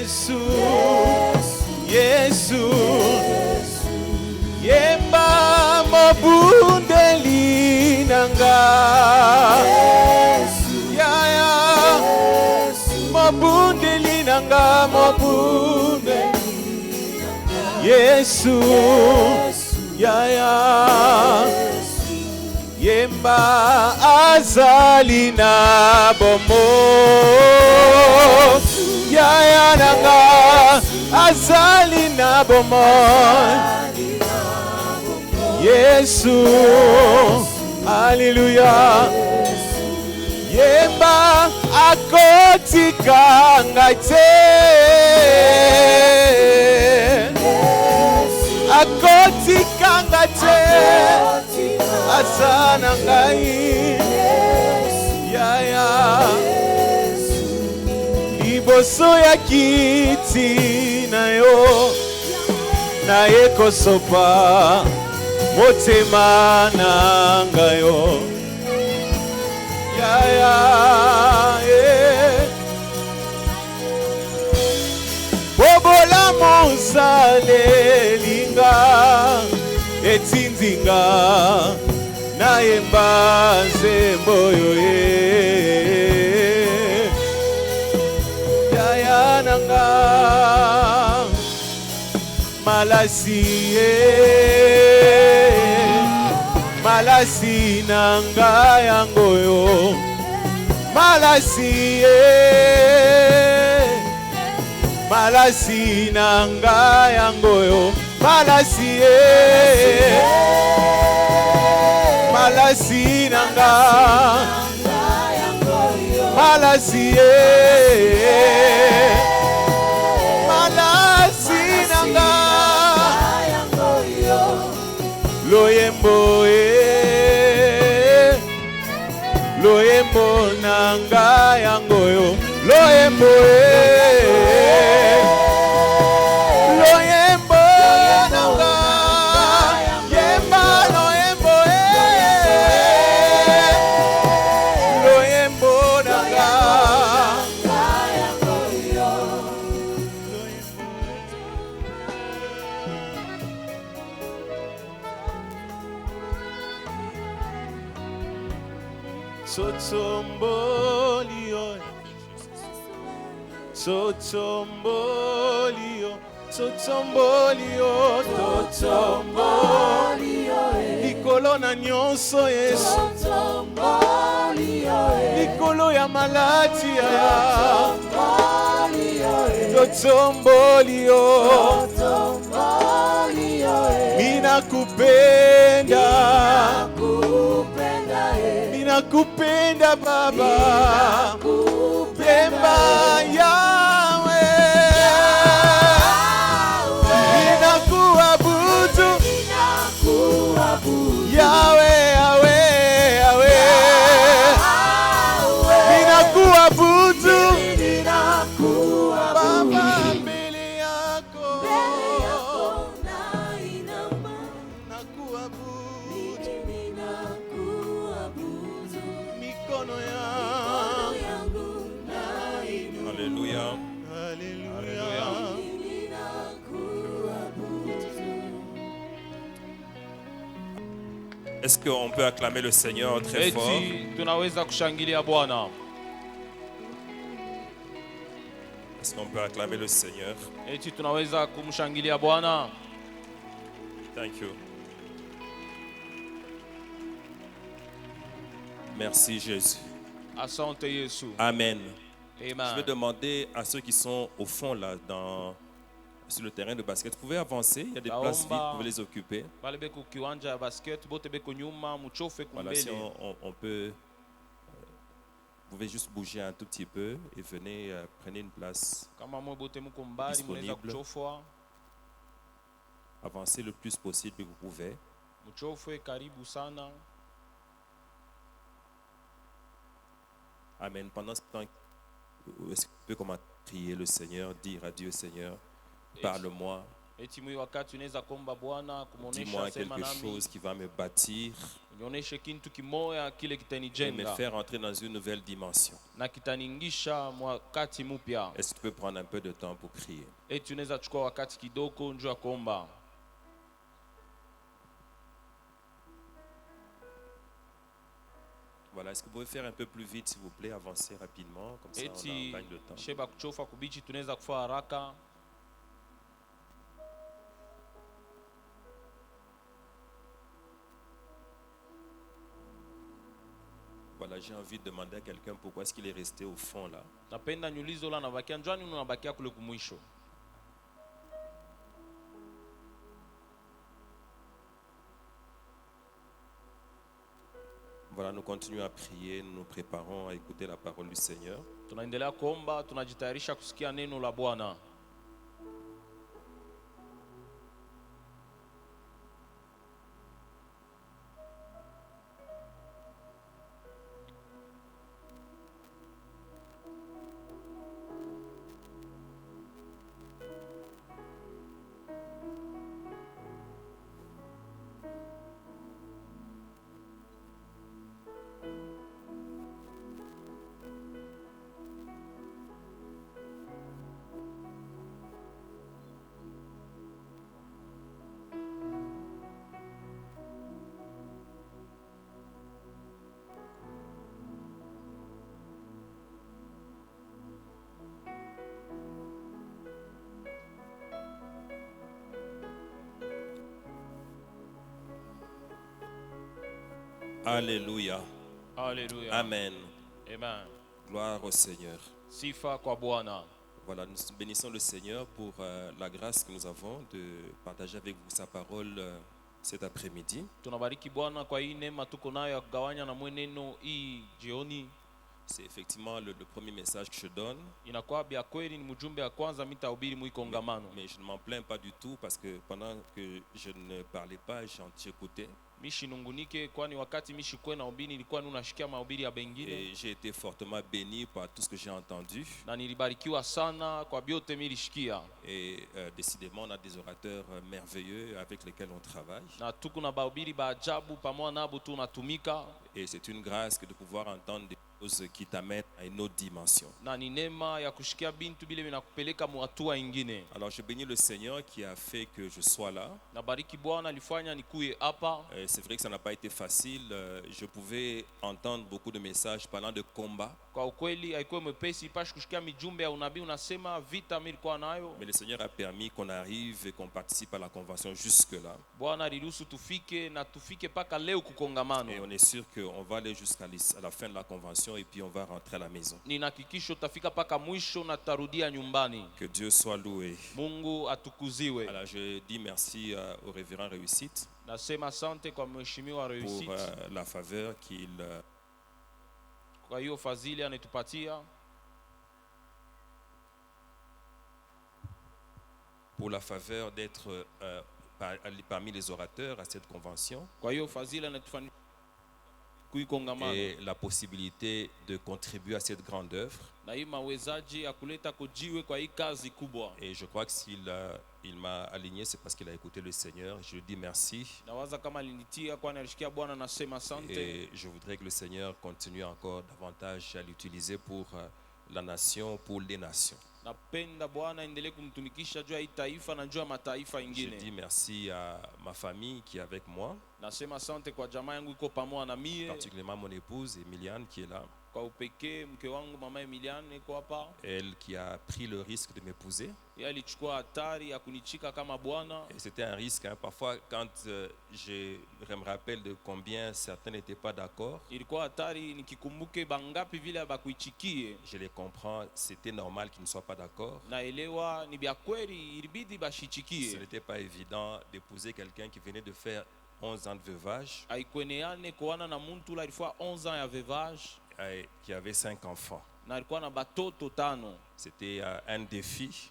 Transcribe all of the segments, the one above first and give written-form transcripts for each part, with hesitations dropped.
Yesu, Yesu, yemba mobundeli nanga, yaya, mobundeli nanga, mobundeli, Yesu, yaya, yemba azali na bomo, yaya nanga azali na bomo, Yesu, hallelujah, yemba akotika ngate, akotika ngate, asana ngai, yaya, liboso ya kiti na yo, na ekosopa motema na ngayo, yaya, bobola monsale linga etindinga na yemba zemboyo yaya nanga malasi malasi nanga yangoyo malasi malasi nanga yangoyo malasi malasi nanga malasi malasi nanga loyembo loyembo nanga yangoyo loyembo loyembo nanga yemba loyembo loyembo nanga Sotombolio, Sotombolio, Sotombolio, Sotombolio, Nicolo na nyonso Yesu, Sotombolio, Nicolo ya malatia, Sotombolio, Sotombolio, mina kupenda, nakupenda Baba, yemba yawe, ninakuabudu yawe, yawe, yawe, ninakuabudu Baba mbele yako, Alléluia. Alléluia. Est-ce qu'on peut acclamer le Seigneur très fort? Est-ce qu'on peut acclamer le Seigneur? Thank you. Merci Jésus. Amen. Je vais demander à ceux qui sont au fond là, sur le terrain de basket, vous pouvez avancer, il y a des places vides, vous pouvez les occuper. Voilà, si on peut, vous pouvez juste bouger un tout petit peu et venez, prenez une place disponible. Avancez le plus possible que vous pouvez. Amen. Pendant ce temps, est-ce que vous pouvez comment prier le Seigneur, dire à Dieu, Seigneur, parle-moi. Dis-moi quelque chose qui va me bâtir. et me faire entrer dans une nouvelle dimension. Est-ce que tu peux prendre un peu de temps pour prier? Voilà, est-ce que vous pouvez faire un peu plus vite, s'il vous plaît, avancer rapidement, comme ça on gagne de temps. Voilà, j'ai envie de demander à quelqu'un pourquoi est-ce qu'il est resté au fond là. Voilà, nous continuons à prier, nous nous préparons à écouter la parole du Seigneur. Alléluia. Alléluia. Amen. Amen. Gloire au Seigneur. Sifa kwa Bwana. Voilà, nous bénissons le Seigneur pour la grâce que nous avons de partager avec vous sa parole cet après-midi. Tunabariki Bwana kwa hii neema tuko nayo ya kugawanya na mweneno hii jioni. C'est effectivement le premier message que je donne. Inakuwa bia kweli ni mjumbe ya kwanza mitahubiri mu kongamano. Mais je ne m'en plains pas du tout parce que pendant que je ne parlais pas, j'écoutais. Mishinungunike kwani wakati mishikwe na ubini nilikuwa ninashikia mahubiri ya bengine. Et j'ai été fortement béni par tout ce que j'ai entendu. Na nilibarikiwa sana kwa byote milishikia. Et décidément on a des orateurs merveilleux avec lesquels on travaille. Na tuko na bahubiri ba ajabu pamoja nabo tunatumika. Et c'est une grâce que de pouvoir entendre des choses qui t'amènent à une autre dimension. Na ni neema ya kushikia bintu bile vinakupeleka mu hatua ingine. Alors je bénis le Seigneur qui a fait que je sois là. Na bariki Bwana alifanya nikuye hapa. C'est vrai que ça n'a pas été facile. Je pouvais entendre beaucoup de messages parlant de combat. Kwa ukweli haikuwa mwepesi pashi kushikia mijumbe ya unabii unasema vita milikuwa nayo. Mais le Seigneur a permis qu'on arrive et qu'on participe à la convention jusque là. Bwana aliruhusu tufike na tufike paka leo kukongamano. Et on est sûr qu'on va aller jusqu'à la fin de la convention et puis on va rentrer à la maison. Ninahakikisha utafika paka mwisho na tutarudia nyumbani. Que Dieu soit loué. Mungu atukuziwe. Alors je dis merci au révérend Réussite. Nasema asante kwa mheshimiwa Réussite. Pour la faveur qu'il kwa hiyo fadhili anatupatia. Pour la faveur d'être parmi les orateurs à cette convention. Kwa hiyo fadhili anatufanya et la possibilité de contribuer à cette grande œuvre. Et je crois que s'il m'a aligné, c'est parce qu'il a écouté le Seigneur. Je lui dis merci. Et je voudrais que le Seigneur continue encore davantage à l'utiliser pour la nation, pour les nations. Je dis merci à ma famille qui est avec moi, particulièrement mon épouse Emiliane qui est là. Elle qui a pris le risque de m'épouser. Et c'était un risque, hein. Parfois quand je me rappelle de combien certains n'étaient pas d'accord, je les comprends, c'était normal qu'ils ne soient pas d'accord. Ce n'était pas évident d'épouser quelqu'un qui venait de faire 11 ans de veuvage, qui avait 5 enfants. C'était un défi,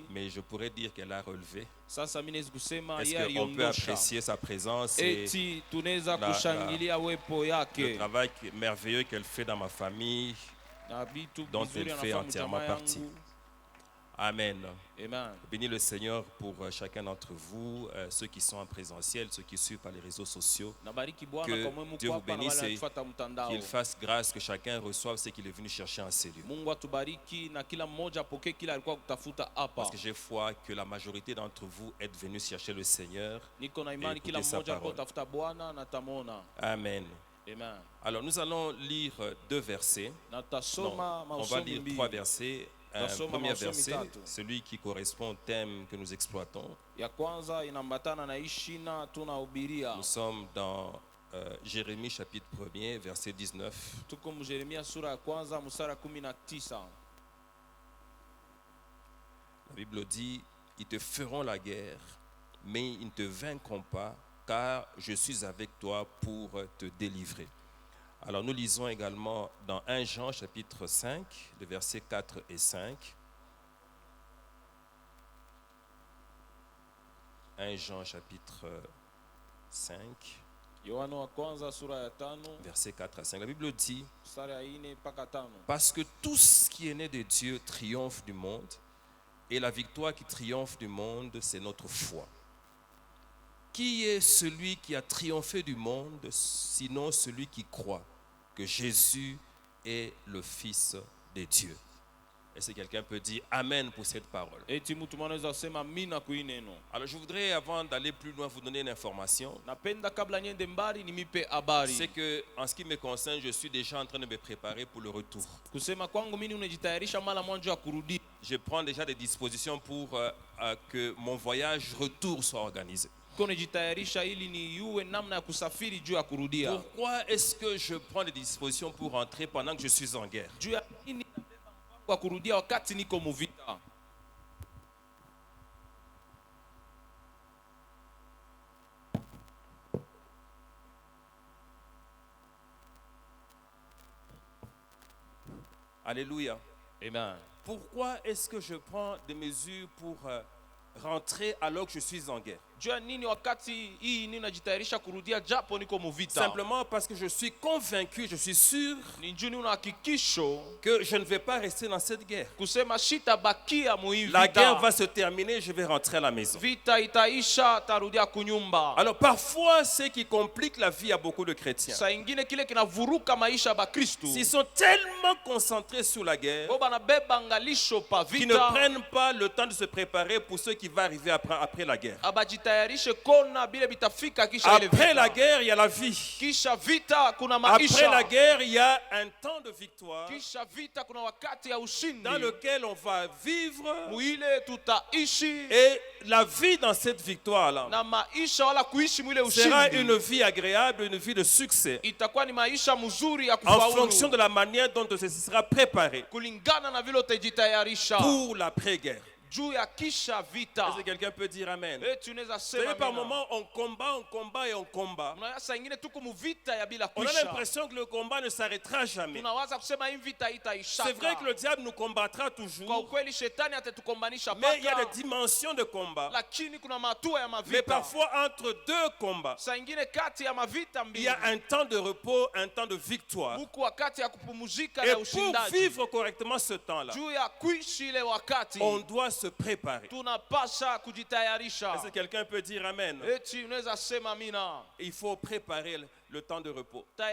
mais je pourrais dire qu'elle a relevé. Est-ce qu'on peut apprécier sa présence et le travail merveilleux qu'elle fait dans ma famille, dont elle fait entièrement partie? Amen. Amen. Bénis le Seigneur pour chacun d'entre vous, ceux qui sont en présentiel, ceux qui suivent par les réseaux sociaux. Que Dieu vous bénisse et qu'il fasse grâce, que chacun reçoive ce qu'il est venu chercher en ces lieux. Parce que j'ai foi que la majorité d'entre vous êtes venus chercher le Seigneur et écouter sa parole. Amen. Amen. Alors nous allons lire 2 versets. Non, on va lire 3 versets. Un premier verset, celui qui correspond au thème que nous exploitons. Nous sommes dans Jérémie chapitre 1er, verset 19. La Bible dit, ils te feront la guerre, mais ils ne te vaincront pas, car je suis avec toi pour te délivrer. Alors nous lisons également dans 1 Jean chapitre 5, les versets 4 et 5. 1 Jean chapitre 5, versets 4 à 5. La Bible dit, parce que tout ce qui est né de Dieu triomphe du monde, et la victoire qui triomphe du monde, c'est notre foi. Qui est celui qui a triomphé du monde, sinon celui qui croit que Jésus est le Fils de Dieu? Est-ce que quelqu'un peut dire Amen pour cette parole? Alors je voudrais, avant d'aller plus loin, vous donner une information. C'est que, en ce qui me concerne, je suis déjà en train de me préparer pour le retour. Je prends déjà des dispositions pour que mon voyage retour soit organisé. Pourquoi est-ce que je prends des dispositions pour rentrer pendant que je suis en guerre? Alléluia. Amen. Pourquoi est-ce que je prends des mesures pour rentrer alors que je suis en guerre? Simplement parce que je suis convaincu, je suis sûr que je ne vais pas rester dans cette guerre. La guerre va se terminer, je vais rentrer à la maison. Alors parfois, ce qui complique la vie à beaucoup de chrétiens, s'ils sont tellement concentrés sur la guerre qu'ils ne prennent pas le temps de se préparer pour ce qui va arriver après la guerre. Après la guerre, il y a la vie. Après la guerre, il y a un temps de victoire dans lequel on va vivre. Et la vie dans cette victoire-là sera une vie agréable, une vie de succès, en fonction de la manière dont ce sera préparé pour l'après-guerre. Est-ce que quelqu'un peut dire Amen? Vous savez, par moments, on combat et on combat. On a l'impression que le combat ne s'arrêtera jamais. C'est vrai que le diable nous combattra toujours. Mais il y a des dimensions de combat. Mais parfois, entre deux combats, il y a un temps de repos, un temps de victoire. Et pour vivre correctement ce temps-là, on doit se préparer. Est-ce que quelqu'un peut dire Amen? Il faut préparer le temps de repos. Et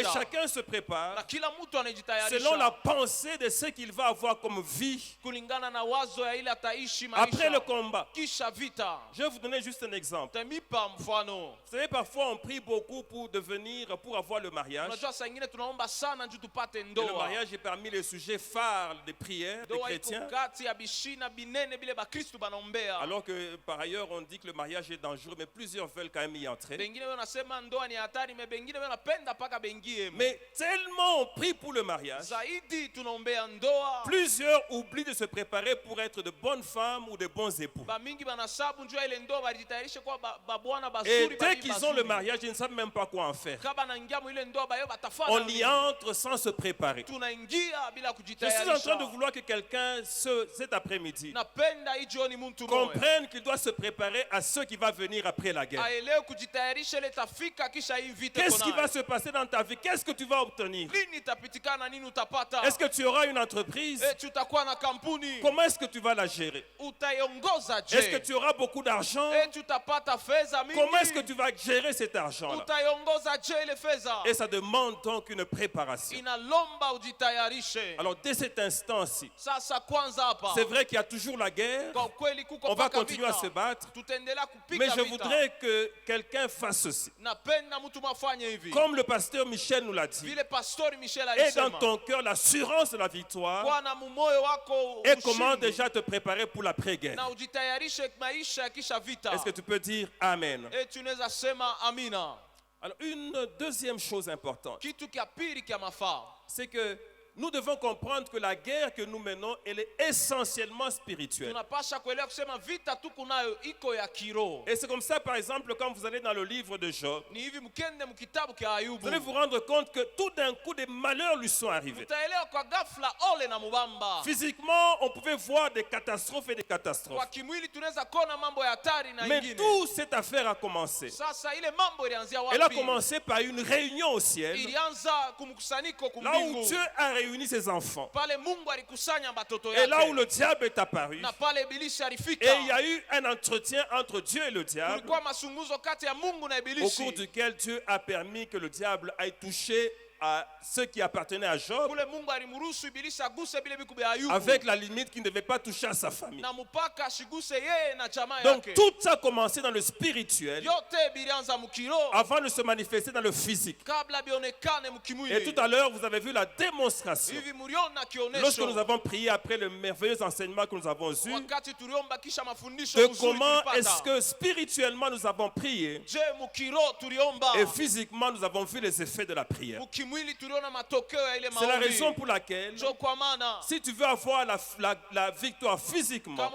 chacun se prépare selon la pensée de ce qu'il va avoir comme vie après le combat. Je vais vous donner juste un exemple. Vous savez, parfois on prie beaucoup pour avoir le mariage. Et le mariage est parmi les sujets phares des prières des chrétiens. Alors que par ailleurs on dit que le mariage est dangereux, mais plusieurs veulent quand même y entrer. Mais tellement on prie pour le mariage, plusieurs oublient de se préparer pour être de bonnes femmes ou de bons époux. Et dès qu'ils ont le mariage, ils ne savent même pas quoi en faire. On y entre sans se préparer. Je suis en train de vouloir que quelqu'un cet après-midi comprenne qu'il doit se préparer à ce qui va venir après la guerre. Qu'est-ce qui va se passer dans ta vie? Qu'est-ce que tu vas obtenir? Est-ce que tu auras une entreprise? Comment est-ce que tu vas la gérer? Est-ce que tu auras beaucoup d'argent? Comment est-ce que tu vas gérer cet argent-là? Et ça demande donc une préparation. Alors dès cet instant-ci, c'est vrai qu'il y a toujours la guerre. On va continuer à se battre. Mais je voudrais que quelqu'un fasse ceci. Comme le pasteur Michel nous l'a dit. Et dans ton cœur l'assurance de la victoire. Et comment déjà te préparer pour l'après-guerre. Est-ce que tu peux dire Amen? Alors une deuxième chose importante, c'est que nous devons comprendre que la guerre que nous menons, elle est essentiellement spirituelle. Et c'est comme ça, par exemple, quand vous allez dans le livre de Job, vous allez vous rendre compte que tout d'un coup, des malheurs lui sont arrivés. Physiquement, on pouvait voir des catastrophes et des catastrophes. Mais toute cette affaire a commencé. Elle a commencé par une réunion au ciel, là où Dieu a réuni ses enfants. Et là où le diable est apparu, et il y a eu un entretien entre Dieu et le diable, au cours duquel Dieu a permis que le diable aille toucher à ceux qui appartenaient à Job, avec la limite qu'il ne devait pas toucher à sa famille. Donc tout ça a commencé dans le spirituel avant de se manifester dans le physique. Et tout à l'heure vous avez vu la démonstration lorsque nous avons prié après le merveilleux enseignement que nous avons eu, de comment est-ce que spirituellement nous avons prié et physiquement nous avons vu les effets de la prière. C'est la raison pour laquelle, si tu veux avoir la victoire physiquement,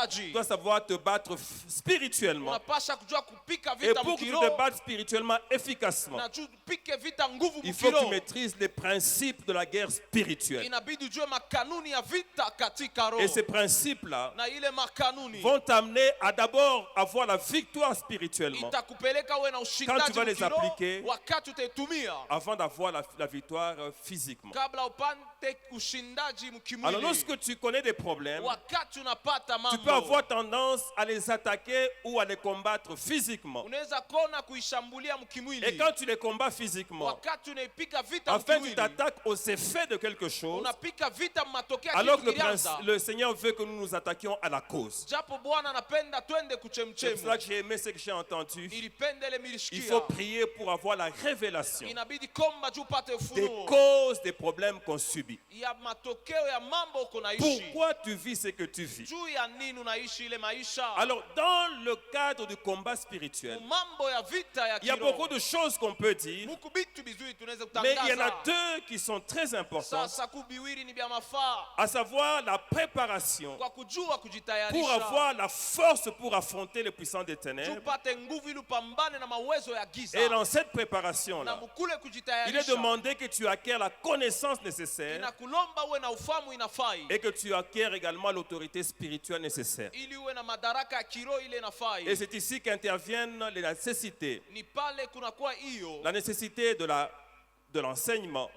tu dois savoir te battre spirituellement. Et pour que tu te battes spirituellement efficacement, il faut que tu maîtrises les principes de la guerre spirituelle. Et ces principes-là vont t'amener à d'abord avoir la victoire spirituellement. Quand tu vas les appliquer, avant d'avoir la victoire physiquement. Alors lorsque tu connais des problèmes, tu peux avoir tendance à les attaquer ou à les combattre physiquement. Et quand tu les combats physiquement, enfin tu t'attaques aux effets de quelque chose, alors que le Seigneur veut que nous nous attaquions à la cause. C'est pour cela que j'ai aimé ce que j'ai entendu. Il faut prier pour avoir la révélation des causes des problèmes qu'on subit. Pourquoi tu vis ce que tu vis? Alors dans le cadre du combat spirituel, il y a beaucoup de choses qu'on peut dire, mais il y en a deux qui sont très importantes, à savoir la préparation pour avoir la force pour affronter les puissants des ténèbres. Et dans cette préparation-là, il est demandé que tu acquières la connaissance nécessaire et que tu acquières également l'autorité spirituelle nécessaire. Et c'est ici qu'interviennent les nécessités. La nécessité de l'enseignement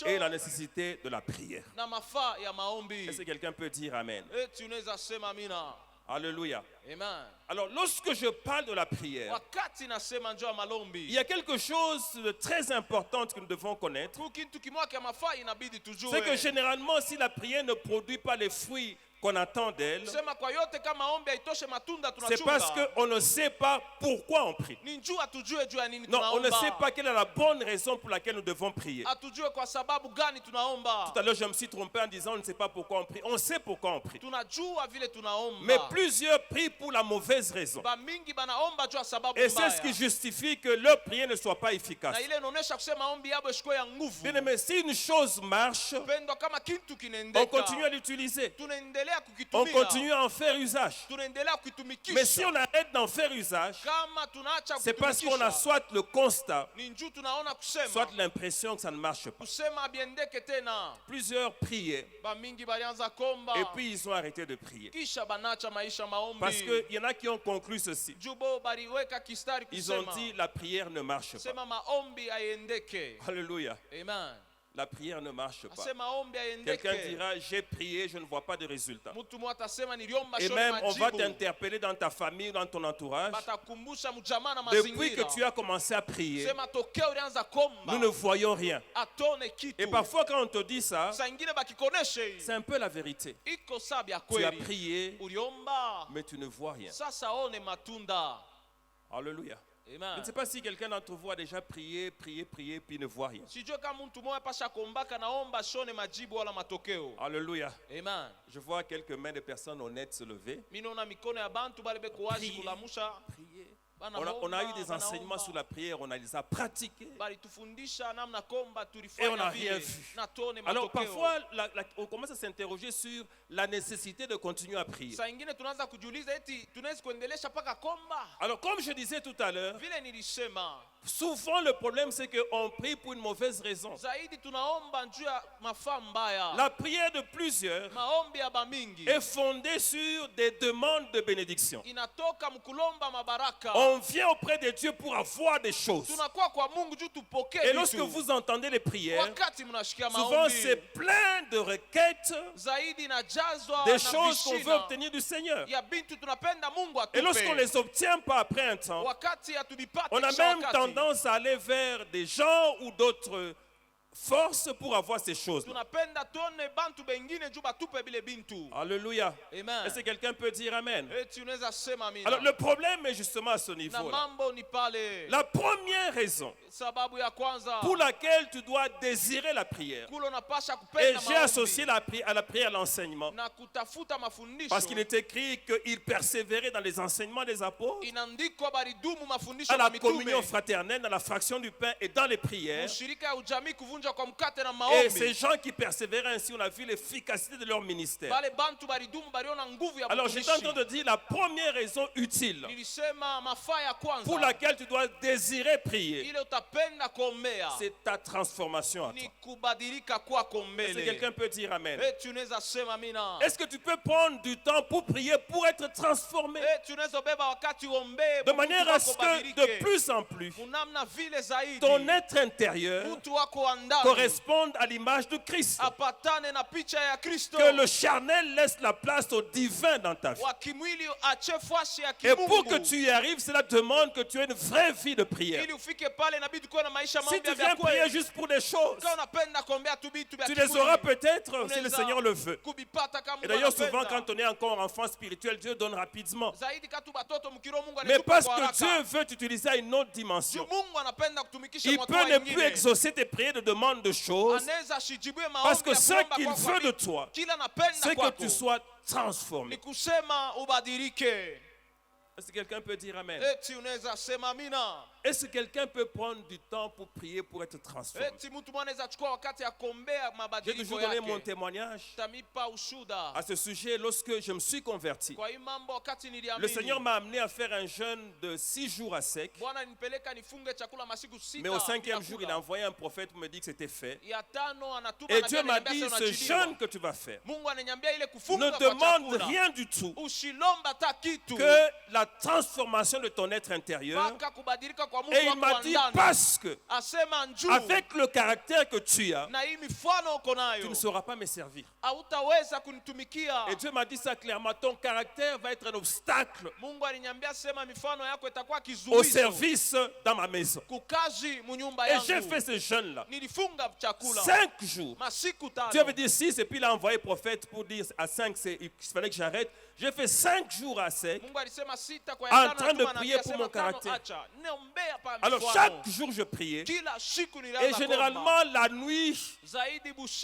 et la nécessité de la prière. Est-ce que quelqu'un peut dire Amen? Alléluia. Amen. Alors lorsque je parle de la prière, il y a quelque chose de très important que nous devons connaître. C'est que généralement si la prière ne produit pas les fruits qu'on attend d'elle, c'est parce qu'on ne sait pas pourquoi on prie. Non, on ne sait pas quelle est la bonne raison pour laquelle nous devons prier. Tout à l'heure, je me suis trompé en disant on ne sait pas pourquoi on prie. On sait pourquoi on prie. Mais plusieurs prient pour la mauvaise raison. Et c'est ce qui justifie que leur prière ne soit pas efficace. Bien aimé, si une chose marche, on continue à l'utiliser. on continue à en faire usage. Mais si on arrête d'en faire usage, c'est parce qu'on a soit le constat, soit l'impression que ça ne marche pas. Plusieurs priaient et puis ils ont arrêté de prier. Parce qu'il y en a qui ont conclu ceci. Ils ont dit la prière ne marche pas. Alléluia. Amen. La prière ne marche pas. Quelqu'un dira, j'ai prié, je ne vois pas de résultat. Et même, on va t'interpeller dans ta famille, dans ton entourage. Depuis que tu as commencé à prier, nous ne voyons rien. Et parfois, quand on te dit ça, c'est un peu la vérité. Tu as prié, mais tu ne vois rien. Alléluia. Amen. Je ne sais pas si quelqu'un d'entre vous a déjà prié, puis ne voit rien. Alléluia. Amen. Je vois quelques mains de personnes honnêtes se lever. Prier. On a eu des enseignements sur la prière, on les a pratiqués et on n'a rien vu. Alors parfois, on commence à s'interroger sur la nécessité de continuer à prier. Alors comme je disais tout à l'heure, souvent le problème c'est qu'on prie pour une mauvaise raison. La prière de plusieurs est fondée sur des demandes de bénédiction. On vient auprès de Dieu pour avoir des choses. Et lorsque vous entendez les prières, souvent c'est plein de requêtes, des choses qu'on veut obtenir du Seigneur. Et lorsqu'on ne les obtient pas après un temps, on a même tendance à aller vers des gens ou d'autres force pour avoir ces choses. Alléluia. Est-ce que quelqu'un peut dire amen? Alors le problème est justement à ce niveau-là. La première raison pour laquelle tu dois désirer la prière, et j'ai associé à la prière l'enseignement, parce qu'il est écrit qu'il persévérait dans les enseignements des apôtres, à la communion fraternelle, dans la fraction du pain et dans les prières. Et ces gens qui persévéraient ainsi, on a vu l'efficacité de leur ministère. Alors j'étais en train de dire la première raison utile pour laquelle tu dois désirer prier, c'est ta transformation à toi. Est-ce que quelqu'un peut dire amen? Est-ce que tu peux prendre du temps pour prier, pour être transformé, de manière à ce que de plus en plus ton être intérieur corresponde à l'image de Christ, que le charnel laisse la place au divin dans ta vie. Et pour que tu y arrives, cela demande que tu aies une vraie vie de prière. Si tu viens prier juste pour des choses, tu les auras peut-être si le Seigneur le veut. Et d'ailleurs souvent quand on est encore enfant spirituel, Dieu donne rapidement. Mais parce que Dieu veut t'utiliser à une autre dimension, il peut ne plus exaucer tes prières de demande de choses, parce que ce qu'il veut de toi, c'est que tu sois transformé. Est-ce que quelqu'un peut dire amen? Est-ce que quelqu'un peut prendre du temps pour prier, pour être transformé? J'ai toujours donné mon témoignage à ce sujet. Lorsque je me suis converti, le Seigneur m'a amené à faire un jeûne de 6 jours à sec. Mais au 5e jour, il a envoyé un prophète pour me dire que c'était fait. Et Dieu m'a dit, ce jeûne que tu vas faire ne demande rien du tout que la transformation de ton être intérieur. Et il m'a dit, parce que avec le caractère que tu as, tu ne sauras pas me servir. Et Dieu m'a dit ça clairement, ton caractère va être un obstacle au service dans ma maison. Et j'ai fait ce jeûne-là 5 jours. Dieu avait dit 6 et puis il a envoyé prophète pour dire à 5 il fallait que j'arrête. J'ai fait 5 jours à sec en train de prier pour mon caractère. Alors chaque jour je priais et généralement la nuit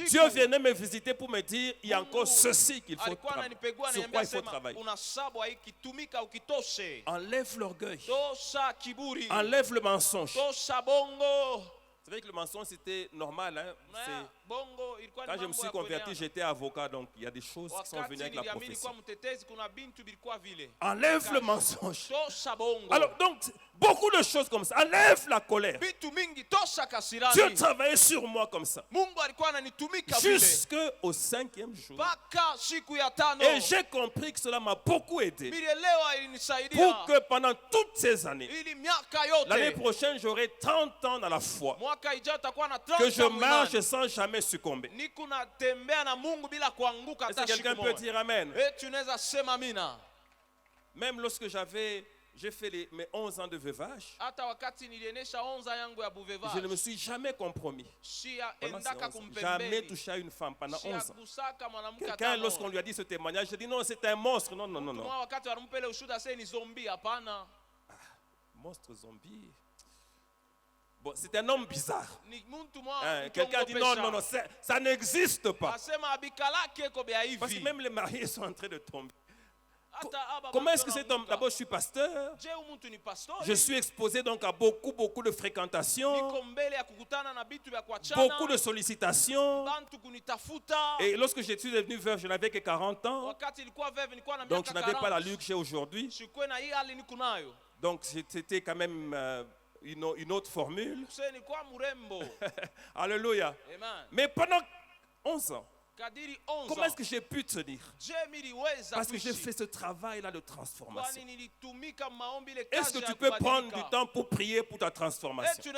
Dieu venait me visiter pour me dire il y a encore ceci qu'il faut travailler, sur quoi il faut travailler. Enlève l'orgueil, enlève le mensonge. Vous vrai que le mensonge c'était normal. Hein? Bongo, quand je me suis converti, j'étais avocat, donc il y a des choses qui sont venues avec la profession. Enlève le mensonge. Alors donc, beaucoup de choses comme ça. Enlève la colère. Dieu travaillait sur moi comme ça. Jusqu'au 5e jour. Et j'ai compris que cela m'a beaucoup aidé. Pour que pendant toutes ces années, l'année prochaine, j'aurai 30 ans dans la foi. Que je marche sans jamais succomber. Est-ce que quelqu'un peut dire Amen? Même lorsque j'ai fait mes 11 ans de veuvage, je ne me suis jamais compromis. Jamais touché à une femme pendant 11 ans. Quelqu'un, lorsqu'on lui a dit ce témoignage, il a dit non, c'est un monstre. Non. Monstre zombie. Bon, c'est un homme bizarre. Quelqu'un dit non, ça n'existe pas. Parce que même les mariés sont en train de tomber. Comment est-ce que cet homme, d'abord je suis pasteur, je suis exposé donc à beaucoup de fréquentations, beaucoup de sollicitations, et lorsque je suis devenu veuve, je n'avais que 40 ans, donc je n'avais pas la luxe que j'ai aujourd'hui, donc c'était quand même une autre formule. Alléluia. Mais pendant 11 ans, comment est-ce que j'ai pu tenir? Parce que j'ai fait ce travail-là de transformation. Est-ce que tu peux prendre du temps pour prier pour ta transformation?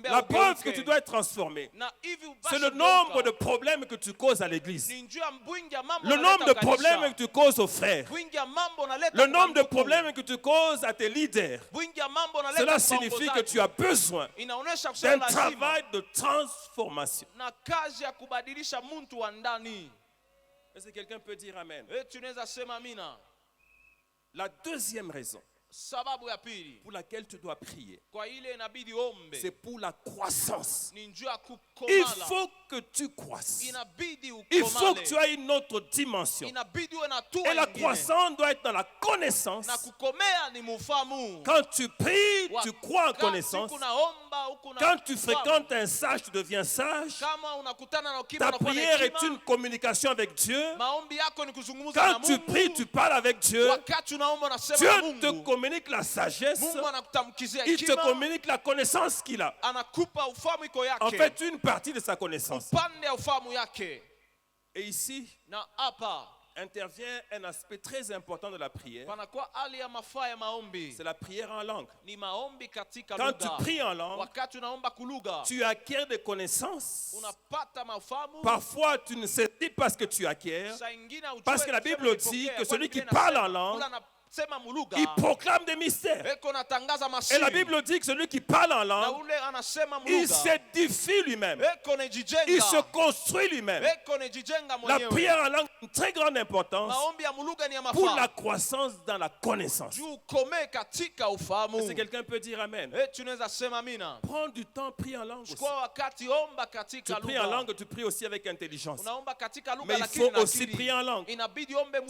La preuve que tu dois être transformé, c'est le nombre de problèmes que tu causes à l'église, le nombre de problèmes que tu causes aux frères, le nombre de problèmes que tu causes à tes leaders. Cela signifie que tu as besoin d'un travail de transformation. Est-ce que quelqu'un peut dire Amen? La deuxième raison pour laquelle tu dois prier, c'est pour la croissance. Il faut que tu croisses. Il faut que tu aies une autre dimension. Et la croissance doit être dans la connaissance. Quand tu pries, tu crois en connaissance. Quand tu fréquentes un sage, tu deviens sage. Ta prière est une communication avec Dieu. Quand tu pries, tu parles avec Dieu. Dieu te communique la sagesse. Il te communique la connaissance qu'il a. En fait, une partie de sa connaissance. Et ici, intervient un aspect très important de la prière. C'est la prière en langue. Quand tu pries en langue, tu acquiers des connaissances. Parfois, tu ne sais pas ce que tu acquiers. Parce que la Bible dit que celui qui parle en langue, il proclame des mystères. Et la Bible dit que celui qui parle en langue, il s'édifie lui-même. Il se construit lui-même. La prière en langue a une très grande importance pour la croissance dans la connaissance. Est-ce que quelqu'un peut dire Amen? Prends du temps, prie en langue aussi. Tu pries en langue, tu pries aussi avec intelligence. Mais il faut aussi prier en langue.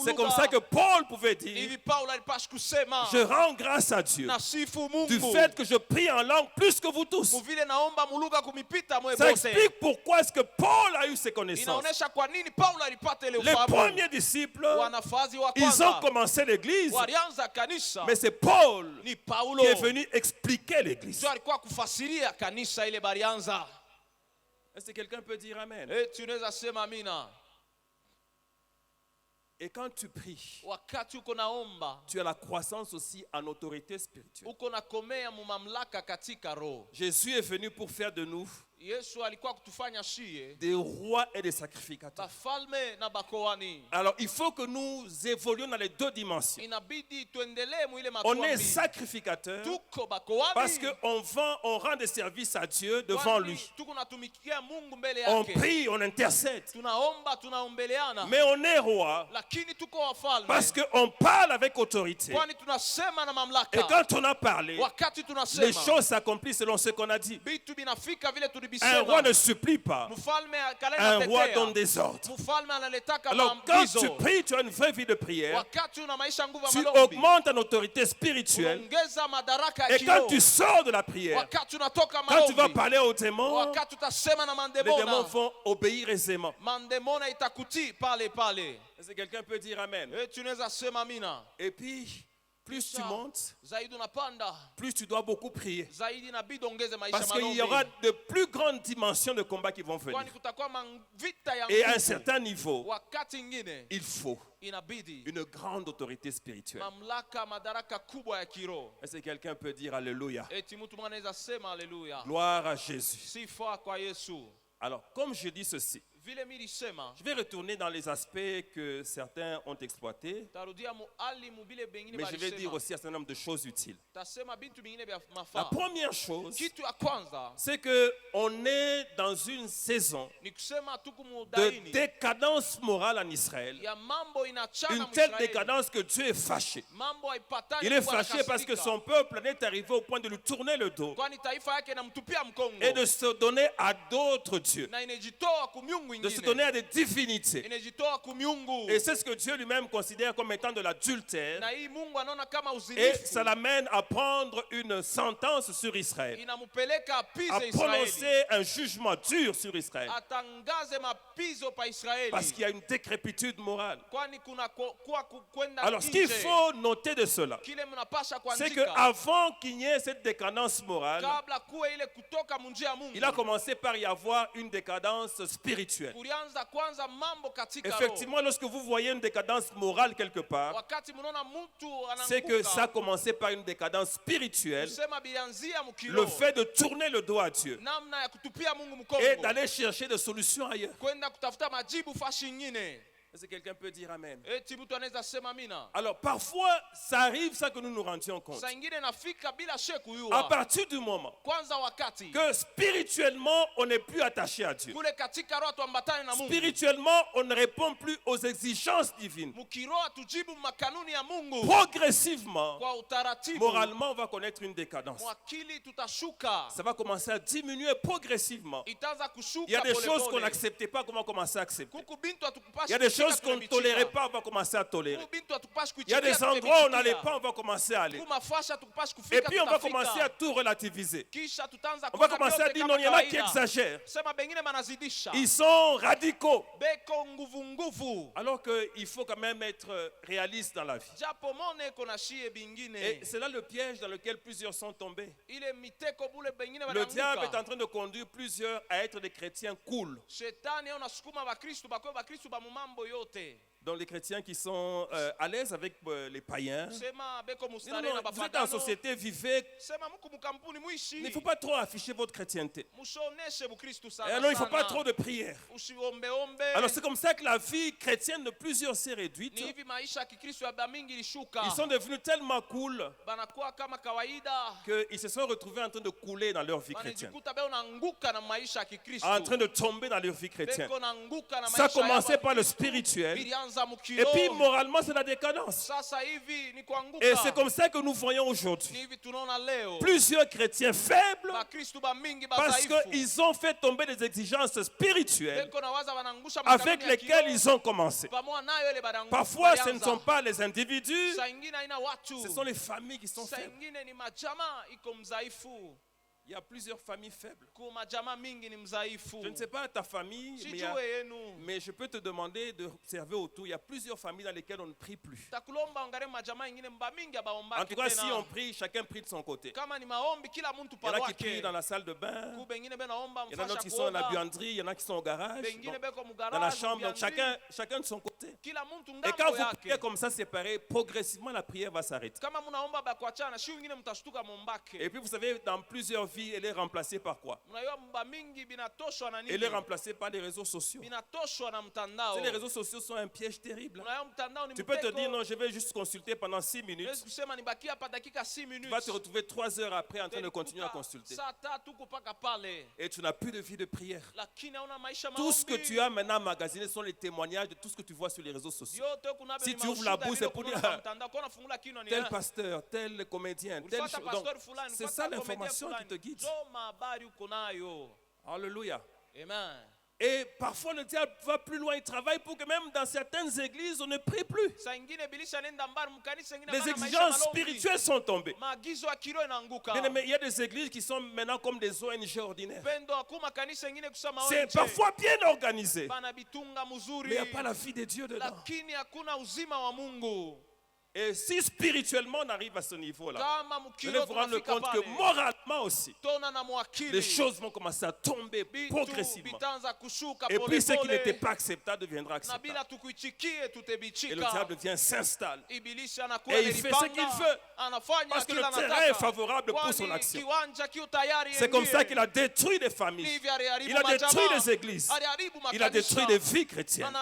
C'est comme ça que Paul pouvait dire: je rends grâce à Dieu du fait que je prie en langue plus que vous tous. Ça explique pourquoi est-ce que Paul a eu ces connaissances. Les premiers disciples, ils ont commencé l'église, mais c'est Paul qui est venu expliquer l'église. Est-ce que quelqu'un peut dire Amen? Et quand tu pries, tu as la croissance aussi en autorité spirituelle. Jésus est venu pour faire de nous des rois et des sacrificateurs. Alors il faut que nous évoluions dans les deux dimensions. On est sacrificateur parce qu'on rend des services à Dieu devant lui. On prie, on intercède. Mais on est roi parce qu'on parle avec autorité. Et quand on a parlé, les choses s'accomplissent selon ce qu'on a dit. Un roi ne supplie pas. Un roi donne des ordres. Alors quand tu pries, tu as une vraie vie de prière. Tu augmentes ton autorité spirituelle. Et quand tu sors de la prière, quand tu vas parler aux démons, les démons vont obéir aisément. Est-ce que quelqu'un peut dire Amen? Et puis, plus tu montes, plus tu dois beaucoup prier. Parce qu'il y aura de plus grandes dimensions de combat qui vont venir. Et à un certain niveau, il faut une grande autorité spirituelle. Est-ce que quelqu'un peut dire Alléluia? Gloire à Jésus. Alors, comme je dis ceci, je vais retourner dans les aspects que certains ont exploités, mais je vais dire aussi un certain nombre de choses utiles. La première chose, c'est qu'on est dans une saison de décadence morale en Israël. Une telle décadence que Dieu est fâché. Il est fâché parce que son peuple en est arrivé au point de lui tourner le dos et de se donner à d'autres dieux, de se donner à des divinités. Et c'est ce que Dieu lui-même considère comme étant de l'adultère. Et ça l'amène à prendre une sentence sur Israël, à prononcer un jugement dur sur Israël, parce qu'il y a une décrépitude morale. Alors ce qu'il faut noter de cela, c'est qu'avant qu'il n'y ait cette décadence morale, il a commencé par y avoir une décadence spirituelle. Effectivement, lorsque vous voyez une décadence morale quelque part, c'est que ça a commencé par une décadence spirituelle, le fait de tourner le dos à Dieu et d'aller chercher des solutions ailleurs. Est-ce que quelqu'un peut dire Amen? Alors parfois, ça arrive ça que nous nous rendions compte. À partir du moment que spirituellement, on n'est plus attaché à Dieu. Spirituellement, on ne répond plus aux exigences divines. Progressivement, moralement, on va connaître une décadence. Ça va commencer à diminuer progressivement. Il y a des choses qu'on n'acceptait pas, qu'on va commencer à accepter. Il y a des choses qu'on ne tolérait pas, on va commencer à tolérer. Il y a des endroits où on n'allait pas, on va commencer à aller. Et puis on va commencer à tout relativiser. On va commencer à dire non, il y en a qui exagèrent. Ils sont radicaux. Alors qu'il faut quand même être réaliste dans la vie. Et c'est là le piège dans lequel plusieurs sont tombés. Le diable est en train de conduire plusieurs à être des chrétiens cool. Donc les chrétiens qui sont à l'aise avec les païens. Non, vous êtes en société, vivez. Il ne faut pas trop afficher votre chrétienté. Alors il ne faut pas trop de prière. Alors c'est comme ça que la vie chrétienne de plusieurs s'est réduite. Ils sont devenus tellement cool qu'ils se sont retrouvés en train de couler dans leur vie chrétienne, en train de tomber dans leur vie chrétienne. Ça a commencé par le spirituel. Et puis moralement c'est la décadence. Et c'est comme ça que nous voyons aujourd'hui plusieurs chrétiens faibles parce qu'ils ont fait tomber des exigences spirituelles avec lesquelles ils ont commencé. Parfois ce ne sont pas les individus, ce sont les familles qui sont faibles. Il y a plusieurs familles faibles. Je ne sais pas ta famille, mais je peux te demander d'observer autour. Il y a plusieurs familles dans lesquelles on ne prie plus. En tout cas, si on prie, chacun prie de son côté. Il y en a qui prient dans la salle de bain. Il y en a d'autres qui sont dans la buanderie. Il y en a qui sont au garage, dans la chambre. Donc chacun de son côté. Et quand vous priez comme ça séparé, progressivement la prière va s'arrêter. Et puis vous savez, dans plusieurs vies, elle est remplacée par quoi? Elle est remplacée par les réseaux sociaux. Les réseaux sociaux sont un piège terrible. Tu peux te dire non, je vais juste consulter pendant 6 minutes. Tu vas te retrouver 3 heures après en train de continuer à consulter. Et tu n'as plus de vie de prière. Tout ce que tu as maintenant magasiné sont les témoignages de tout ce que tu vois sur les réseaux sociaux. Si tu ouvres la bouche, c'est pour dire tel pasteur, tel comédien, tel chose. C'est ça l'information qui te guide. Alléluia. Amen. Et parfois le diable va plus loin, il travaille pour que même dans certaines églises on ne prie plus. Les exigences spirituelles sont tombées. Il y a des églises qui sont maintenant comme des ONG ordinaires. C'est parfois bien organisé, mais il n'y a pas la vie de Dieu dedans. Et si spirituellement on arrive à ce niveau-là, vous allez vous rendre compte que moralement aussi, les choses vont commencer à tomber progressivement. Et puis ce qui n'était pas acceptable deviendra acceptable. Et le diable vient s'installer. Et il fait ce qu'il veut. Parce que le terrain est favorable pour son action. C'est comme ça qu'il a détruit des familles. Il a détruit des églises. Il a détruit des vies chrétiennes.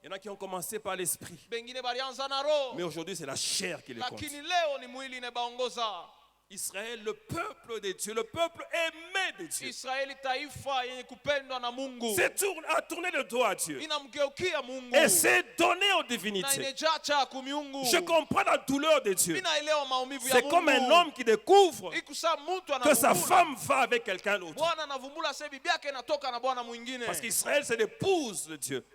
Il y en a qui ont commencé par l'esprit. Mais aujourd'hui, c'est la chair qui les compte. Israël, le peuple de Dieu, le peuple aimé de Dieu, a tourné le dos à Dieu et s'est donné aux divinités. Je comprends la douleur de Dieu. C'est comme un homme qui découvre que sa femme va avec quelqu'un d'autre. Parce qu'Israël, c'est l'épouse de Dieu.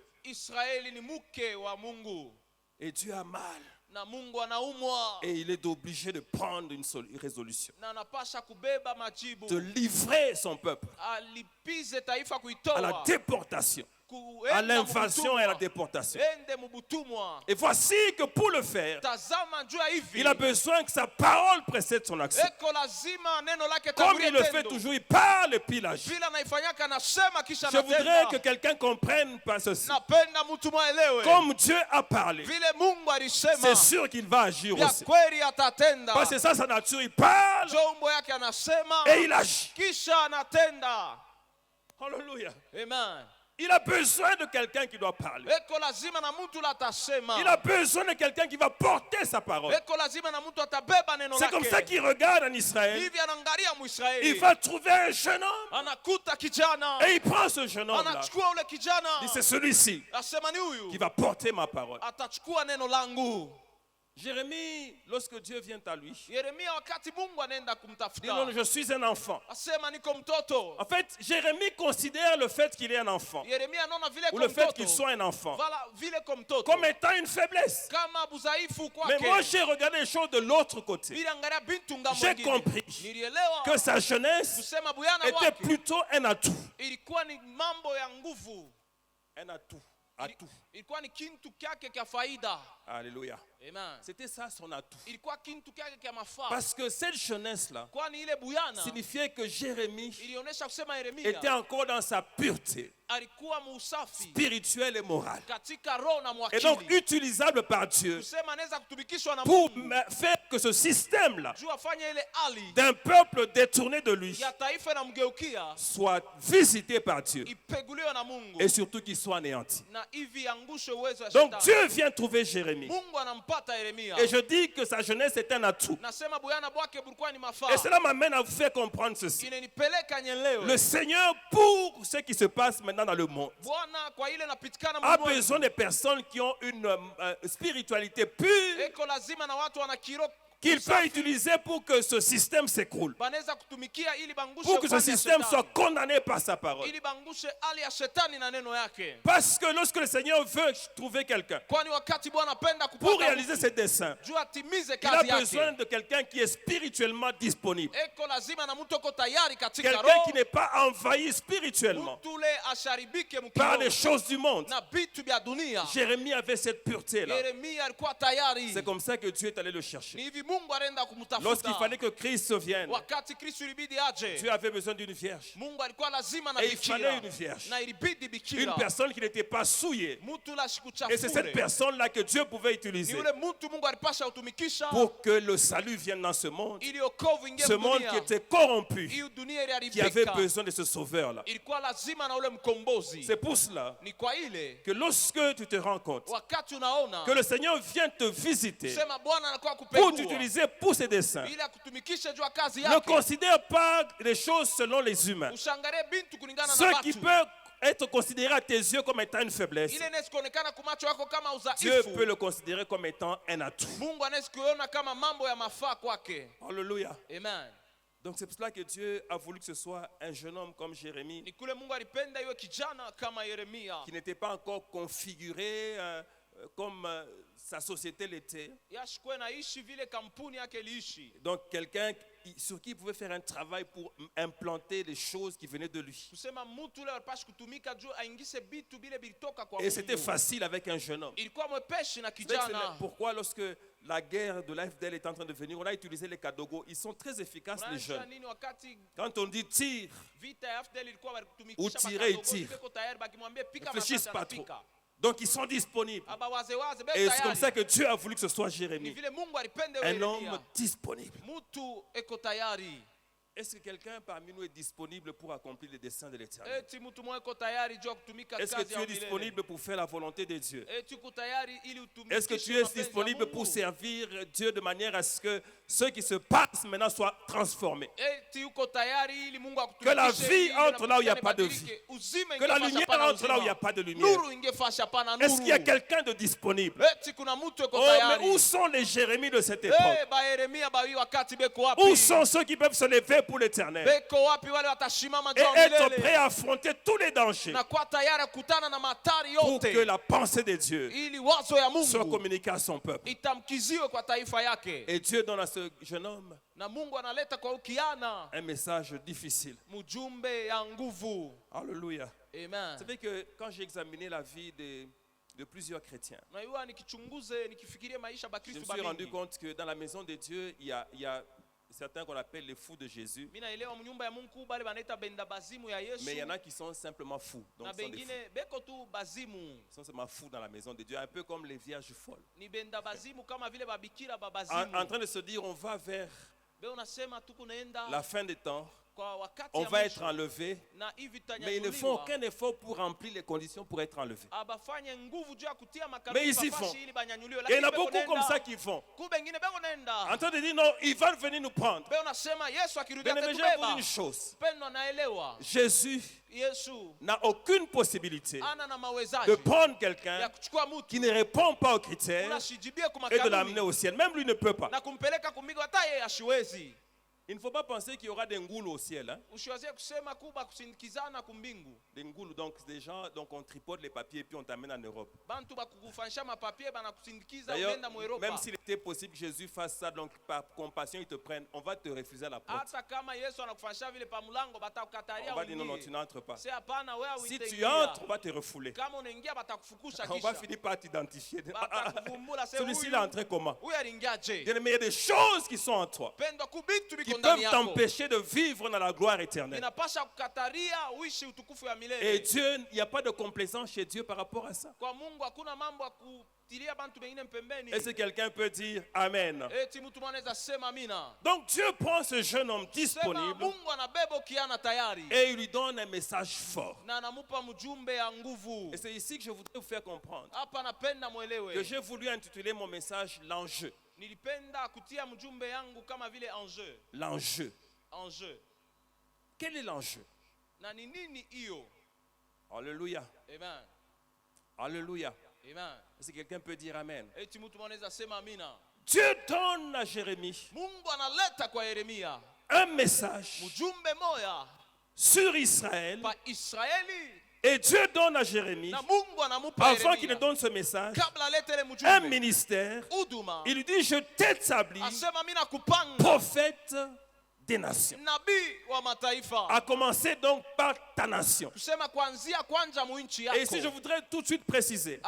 Et Dieu a mal. Et il est obligé de prendre une résolution. De livrer son peuple à la déportation, à l'invasion et à la déportation. Et voici que pour le faire, il a besoin que sa parole précède son action. Comme il le fait toujours, il parle et puis il agit. Je voudrais que quelqu'un comprenne par ceci. Comme Dieu a parlé, c'est sûr qu'il va agir aussi. Parce que ça, sa nature, il parle et il agit. Alléluia. Amen. Il a besoin de quelqu'un qui doit parler. Il a besoin de quelqu'un qui va porter sa parole. C'est comme ça qu'il regarde en Israël. Il va trouver un jeune homme. Et il prend ce jeune homme-là. Il dit, c'est celui-ci qui va porter ma parole. Jérémie, lorsque Dieu vient à lui, dit non, je suis un enfant. En fait, Jérémie considère le fait qu'il est un enfant, ou le fait qu'il soit un enfant, comme étant une faiblesse. Mais moi, j'ai regardé les choses de l'autre côté. J'ai compris que sa jeunesse était plutôt un atout. Un atout. Alléluia. C'était ça son atout. Parce que cette jeunesse-là signifiait que Jérémie était encore dans sa pureté spirituelle et morale. Et donc utilisable par Dieu pour faire que ce système-là d'un peuple détourné de lui soit visité par Dieu et surtout qu'il soit anéanti. Donc Dieu vient trouver Jérémie. Et je dis que sa jeunesse est un atout. Et cela m'amène à vous faire comprendre ceci. Le Seigneur, pour ce qui se passe maintenant dans le monde, a besoin de personnes qui ont une spiritualité pure qu'il peut utiliser pour que ce système s'écroule, pour que ce système soit condamné par sa parole. Parce que lorsque le Seigneur veut trouver quelqu'un pour réaliser ses desseins, il a besoin de quelqu'un qui est spirituellement disponible, quelqu'un qui n'est pas envahi spirituellement par les choses du monde. Jérémie avait cette pureté-là. C'est comme ça que Dieu est allé le chercher. Lorsqu'il fallait que Christ vienne, Dieu avait besoin d'une vierge. Et il fallait une vierge. Une personne qui n'était pas souillée. Et c'est cette personne-là que Dieu pouvait utiliser pour que le salut vienne dans ce monde. Ce monde qui était corrompu, qui avait besoin de ce sauveur-là. C'est pour cela que lorsque tu te rends compte que le Seigneur vient te visiter pour t'utiliser pour ses desseins, ne considère pas les choses selon les humains. Ce qui peut être considéré à tes yeux comme étant une faiblesse, Dieu peut le considérer comme étant un atout. Alléluia. Amen. Donc c'est pour cela que Dieu a voulu que ce soit un jeune homme comme Jérémie, qui n'était pas encore configuré comme sa société l'était. Donc quelqu'un sur qui il pouvait faire un travail pour implanter les choses qui venaient de lui. Et c'était facile avec un jeune homme. C'est pourquoi lorsque la guerre de l'AFDL est en train de venir, on a utilisé les Kadogo. Ils sont très efficaces, les jeunes. Quand on dit tire ou tirer, ils tirent. Ne réfléchissent pas trop. Donc ils sont disponibles. Et c'est comme ça que Dieu a voulu que ce soit Jérémie. Un homme disponible. Est-ce que quelqu'un parmi nous est disponible pour accomplir les desseins de l'Éternel? Est-ce que tu es disponible pour faire la volonté de Dieu? Est-ce que tu es disponible pour servir Dieu de manière à ce que ce qui se passe maintenant soit transformé? Que la vie entre là où il n'y a pas de vie. Que la lumière entre là où il n'y a pas de lumière. Est-ce qu'il y a quelqu'un de disponible? Oh, mais où sont les Jérémies de cette époque? Où sont ceux qui peuvent se lever pour l'Éternel et être prêt à affronter tous les dangers pour que la pensée de Dieu soit communiquée à son peuple? Et Dieu donne à ce jeune homme un message difficile. Alléluia. Vous savez que quand j'ai examiné la vie de plusieurs chrétiens, je me suis rendu compte que dans la maison de Dieu, il y a certains qu'on appelle les fous de Jésus. Mais il y en a qui sont simplement fous. Donc ils sont simplement fous dans la maison de Dieu, un peu comme les vierges folles. En train de se dire, on va vers la fin des temps. On va être enlevé, mais ils ne font aucun effort pour remplir les conditions pour être enlevé. Mais ils y font. Et il y en a beaucoup comme ça qui font. En train de dire non, il va venir nous prendre. Mais je vais vous dire une chose. Jésus n'a aucune possibilité de prendre quelqu'un qui ne répond pas aux critères et de l'amener au ciel. Même lui ne peut pas. Il ne faut pas penser qu'il y aura des ngoulous au ciel. Hein? Des ngoulous, donc des gens, donc on tripote les papiers et puis on t'amène en Europe. D'ailleurs, même s'il était possible que Jésus fasse ça, donc par compassion ils te prennent, on va te refuser à la porte. On va dire non, non, tu n'entres pas. Si tu entres, on va te refouler. On va finir par t'identifier. Celui-ci il est entré comment? Mais il y a des choses qui sont en toi, qui peuvent t'empêcher de vivre dans la gloire éternelle. Et Dieu, il n'y a pas de complaisance chez Dieu par rapport à ça. Est-ce que quelqu'un peut dire Amen? Donc Dieu prend ce jeune homme disponible et il lui donne un message fort. Et c'est ici que je voudrais vous faire comprendre que j'ai voulu intituler mon message l'enjeu. L'enjeu. Quel est l'enjeu? Alléluia. Alléluia. Est-ce que quelqu'un peut dire Amen? Dieu donne à Jérémie un message sur Israël. Et Dieu donne à Jérémie, avant qu'il ne donne ce message, un ministère. Il lui dit, je t'établis prophète des nations. A commencer donc par ta nation. Et ici je voudrais tout de suite préciser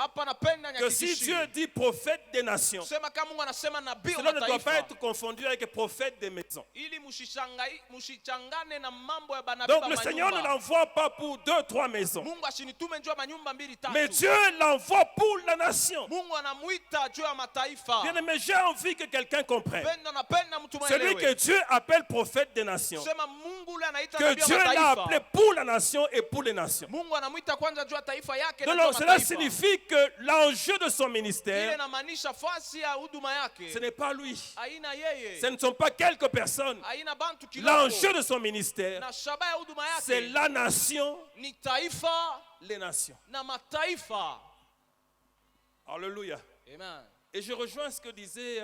que si Dieu dit prophète des nations, cela ne doit pas être confondu avec prophète des maisons. Donc le Seigneur ne l'envoie pas pour 2 ou 3 maisons, mais Dieu l'envoie pour la nation. Bien aimé, j'ai envie que quelqu'un comprenne. Celui que Dieu appelle prophète des nations, que Dieu l'a appelé pour la nation et pour les nations. Donc cela signifie que l'enjeu de son ministère, ce n'est pas lui, ce ne sont pas quelques personnes. L'enjeu de son ministère, c'est la nation, les nations. Alléluia. Et je rejoins ce que disait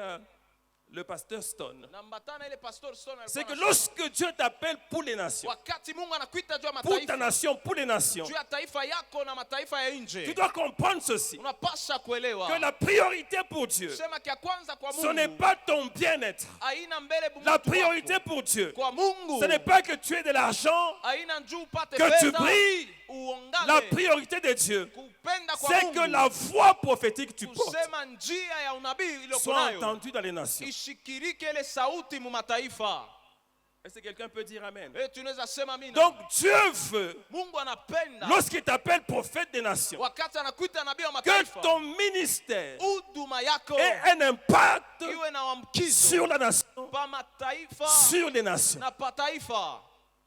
le pasteur Stone, Nambatana ile pastor Stone c'est que alikuwa lorsque Dieu t'appelle pour les nations, wakati Mungu anakuita juu ya pour ta mataifa, nation, pour les nations, juu ya taifa yako na mataifa ya nje, tu dois comprendre ceci, unapasha kuelewa que la priorité pour Dieu, sema kia kwanza kwa ce n'est Mungu pas ton bien-être. haina mbele La bumutu priorité wako. pour Dieu, Kwa Mungu ce n'est pas que tu aies de l'argent, haina njuu upate que tu fedha brilles. uongale. La priorité de Dieu, Kupenda kwa c'est Mungu que la voix prophétique que tu portes kusema njia ya unabii soit iliyokunayo entendue dans les nations. ishikirike ile sauti mu mataifa. Est-ce que quelqu'un peut dire Amen? Tunaweza sema amina. Donc Dieu veut, Mungu anapenda lorsqu'il t'appelle prophète des nations, wakati anakuita nabii wa que mataifa ton ministère huduma yako ait un impact iwe na wamkizo sur la nation, pa mataifa sur les nations. na pa taifa.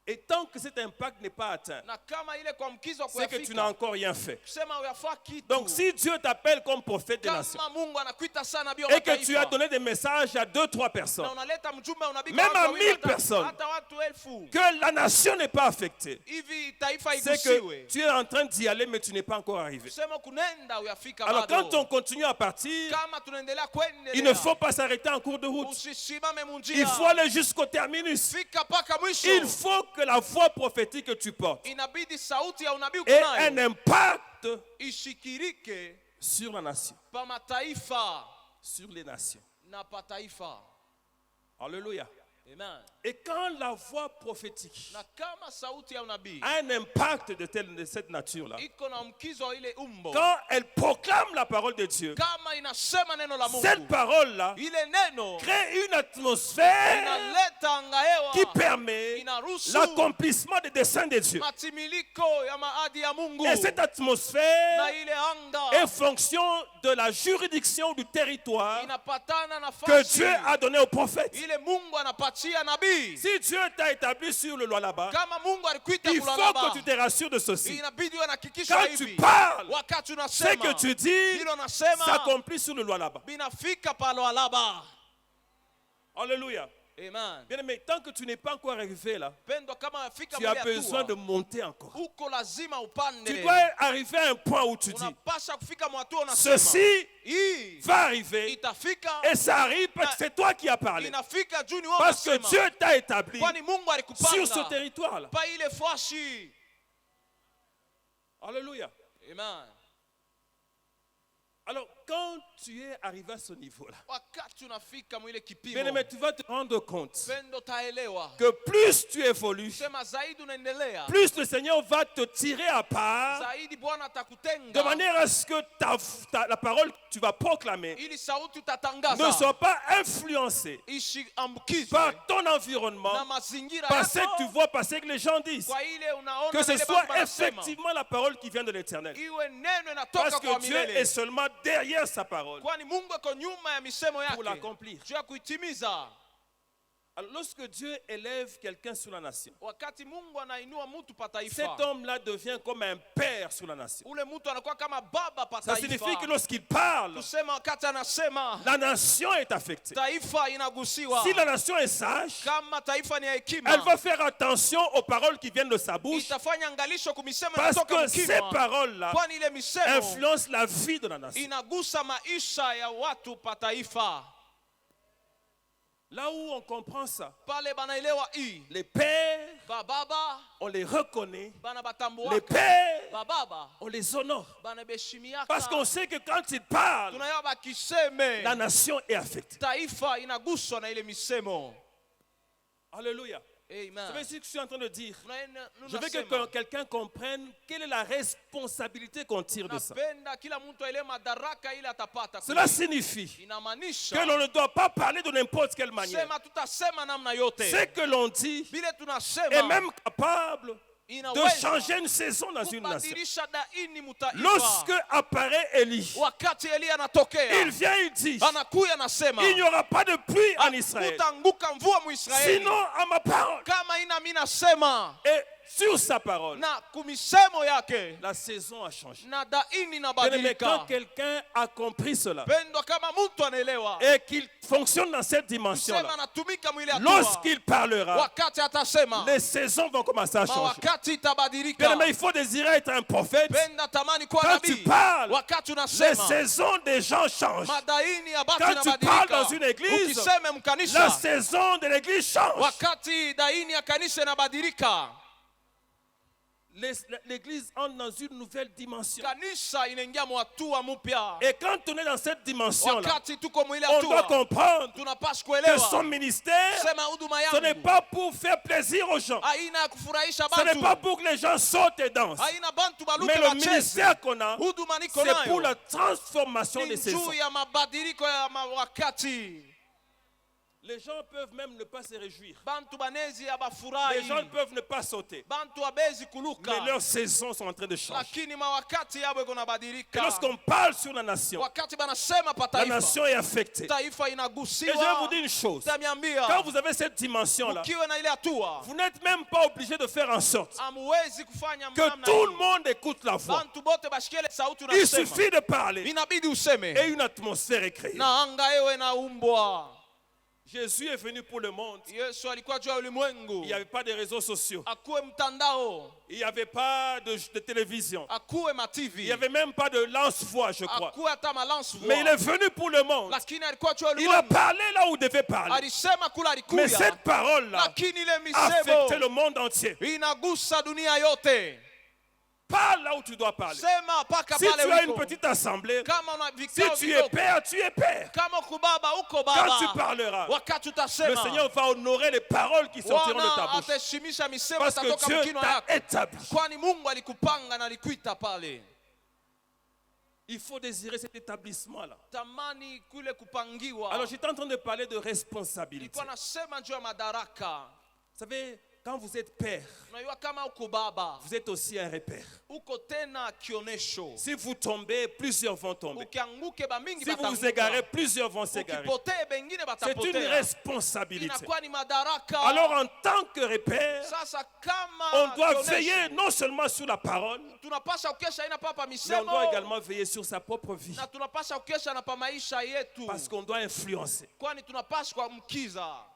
Et tant que cet impact n'est pas atteint, Na kama ile kwa mkizo c'est que tu kuyafika n'as encore rien fait. kusema uyafaa kitu. Donc si Dieu t'appelle comme prophète des nations Kama Mungu anakuita sana nabii wa et que tu as mataifa donné des messages à 2-3 na personnes, unaleta mjumbe wa unabii Même kwa à watu 1000 wawili, personnes. hata watu 1000, que la nation n'est pas affectée, hivi taifa c'est que igusiwe, tu es en train d'y aller mais tu n'es pas encore arrivé. kusema kunenda uyafika Alors bado. quand on continue à partir, Kama tunaendelea kuendelea, il ne faut pas s'arrêter en cours de route. usisimame munjia, Il faut aller jusqu'au terminus. fika paka mwisho. Il faut que la voix prophétique que tu portes Inabidi sauti ya unabii ait un ukunayo impact ishikirike sur la nation, pa mataifa sur les nations. na pa taifa. Alléluia. Amen. Et quand la voix prophétique Na kama sauti ya unabii a un impact de cette nature-là, iko na mkizo wa ile umbo, quand elle proclame la parole de Dieu, kama inasema neno la cette Mungu, parole-là ile neno crée une atmosphère inaleta angahewa, qui permet inaruhusu l'accomplissement des desseins de Dieu. matimiliko ya maadi ya Mungu. Et cette atmosphère Na ile anga est fonction de la juridiction du territoire inapatana na que nafasi Dieu a donné aux prophètes. ile Mungu anapatia nabii. Si Dieu t'a établi sur le loi là-bas, Kama Mungu alikuita il kula faut baba, que tu te rassures de ceci. inabidi uwe na hakikisho Quand hivi. tu parles, Wakati ce unasema que tu dis hilo unasema s'accomplit sur le loi là-bas. binafika palo alaba. Alléluia. Amen. Bien aimé, tant que tu n'es pas encore arrivé là, Pendo kama fika tu as mbele besoin de hatua, monter encore. uko lazima upande. Tu dois arriver à un point où tu dis, Unapasha kufika mwatua unasema ceci hii va arriver itafika, et ça arrive parce que c'est toi qui as parlé. inafika juu ni wewe Parce que unasema. Dieu t'a établi Kwani Mungu sur ce alikupanga territoire-là. pa ile fashi. Alléluia. Amen. Alors, quand tu es arrivé à ce niveau-là, Wakati unafika mwile kipimo, bien aimé, tu vas te rendre compte pendo taelewa que plus tu évolues, sema zaidi unaendelea, plus le Seigneur va te tirer à part zaidi Bwana de atakutenga manière à ce que la parole que tu vas proclamer ili sauti ne utatangaza soit pas influencée isiambukizwe par ton na environnement, mazingira par ce que yako, tu vois, par ce que les gens disent. kwa ile unaona Que ce vile soit baba anasema. effectivement la parole qui vient de l'Éternel. Iwe neno inatoka Parce kwa que Dieu est milele, seulement derrière sa parole kwani Mungu ako nyuma ya misemo pour yake l'accomplir. juu ya kuitimiza. Alors, lorsque Dieu élève quelqu'un sur la nation, Wakati Mungu anainua mtu pa cet taifa, homme-là devient comme un père sur la nation. ule mtu anakuwa kama baba pa Ça signifie que taifa. lorsqu'il parle, Kusema wakati anasema la nation est affectée. taifa inagusiwa. Si la nation est sage, Kama taifa ni ya elle hekima, va faire attention aux paroles qui viennent de sa bouche, itafanya angalisho kumisemo parce inatoka que ces mkinywa, paroles-là kwani ile misemo influencent la vie de la nation. inagusa maisha ya watu pa taifa. Là où on comprend ça, Pale banaelewa hii, les pères, bababa on les reconnaît, bana les batambuaka, pères, bababa on les honore. bana beheshimiaka, Parce qu'on sait que quand ils parlent, tunayo bakiseme la nation est affectée. taifa inaguswa na ile misemo. Alléluia. Amen. Vous savez ce que je suis en train de dire? Nous Je veux que quelqu'un comprenne quelle est la responsabilité qu'on tire de ça. napenda kila mtu aile madaraka ile atapata. Cela signifie Inamaanisha que l'on ne doit pas parler de n'importe quelle manière. sema tutasema namna yote. Ce que l'on dit Vile est tunasema même capable de inaweza changer une saison dans une nation. kubadilisha daini mutaifa. Lorsque apparaît Élie, Wakati Elia anatokea, il vient, il dit, anakuya anasema il n'y aura pas de pluie en Israël. kutanguka mvua Muisraeli Sinon, à ma parole. kama ina mimi nasema. Et sur sa parole, na kumisemo yake, la saison a changé. na daini Mais inabadilika. quand quelqu'un a compris cela Pendwa kama mtu anaelewa, et qu'il fonctionne dans cette dimension-là, sema anatumika mwili hatua, lorsqu'il parlera, wakati atasema, les saisons vont commencer à changer. wakati itabadilika. Mais il faut désirer être un prophète. Penda tamani kuwa Quand tu nabii, parles, wakati les unasema, saisons des gens changent. madaini ya batu Quand tu parles dans inabadilika. une église, Ukiseme la mkanisa, saison de l'église change. wakati daini ya kanisa inabadilika, L'église entre dans une nouvelle dimension. kanisa inaingia mwatua mpya. Et quand on est dans cette dimension-là, Wakati tuko mwili on doit hatua, comprendre tunapaswa que son kuelewa, ministère, sema huduma ce n'est yangu pas pour faire plaisir aux gens. haina ya kufurahisha Ce n'est pas bantu, pour que les gens sautent et dansent. haina bantu baluke Mais le wacheze. ministère qu'on a, Huduma niko c'est pour nayo la transformation ni des saisons. juu ya mabadiliko ya wakati. Les gens peuvent même ne pas se réjouir. Bantu banezi Les abafurahi, gens peuvent ne pas sauter. bantu abezi Mais kuluka, leurs saisons sont en train de changer. lakini mawakati yabo iko Et nabadilika. lorsqu'on parle sur la nation, Wakati banasema pa la taifa, nation est affectée. taifa Et je vais vous inagusiwa. dire une chose. Tamiambia, Quand vous avez cette dimension-là, ukiwe na ile hatua, vous n'êtes même pas obligé de faire en sorte amuwezi kufanya que namna tout le hii. monde écoute la voix. Bantu bote bashikele sauti Il unasema, suffit de parler inabidi useme et une atmosphère est créée. na anga ewe na umbwa. Jésus est venu pour le monde. Yesu alikuwa juu ya ulimwengu, Il n'y avait pas de réseaux sociaux. akuwe mtandao, Il n'y avait pas de télévision. akuwe ma Il TV, n'y avait même pas de lance-voix, je crois. akuwe hata malance Mais il est voix, venu pour le monde. lakini alikuwa juu ya Il a ulimwengu, parlé là où il devait parler. alisema kula Mais alikuya, cette parole-là lakini ile a affecté misemo le monde entier. inagusa dunia yote. Parle là où tu dois parler. Sema paka Si tu pale as une uko, petite assemblée, kama una si vikao tu es vidogo, père, tu es père. kama uko baba uko Quand tu baba, parleras, wakati le utasema, Seigneur va honorer les paroles qui sortiront de ta Bwana bouche. ataheshimisha misemo Parce que itatoka Dieu mkinwa t'a yako, établi. kwani Mungu alikupanga na alikuita pale. Il faut désirer cet établissement-là. Tamani kule kupangiwa. Alors j'étais en train de parler de responsabilité. Nilikuwa nasema juu ya madaraka. Vous savez, quand vous êtes père, Unajua kama uko baba, vous êtes aussi un repère. uko tena kionesho. Si vous tombez, plusieurs vont tomber. Ukianguke ba mingi Si vous vous batanguka. égarez, plusieurs vont s'égarer. Ukipotee bengine C'est une batapotea. responsabilité. Inakuwa ni madaraka. Alors en tant que repère, Sasa kama on doit kionesho, veiller non seulement sur la parole, tunapasha ukesha ina papa mais on misemo. doit également veiller sur sa propre vie. Na tunapasha ukesha na pa maisha yetu. Parce qu'on doit influencer. Kwani tunapasha kuamkiza.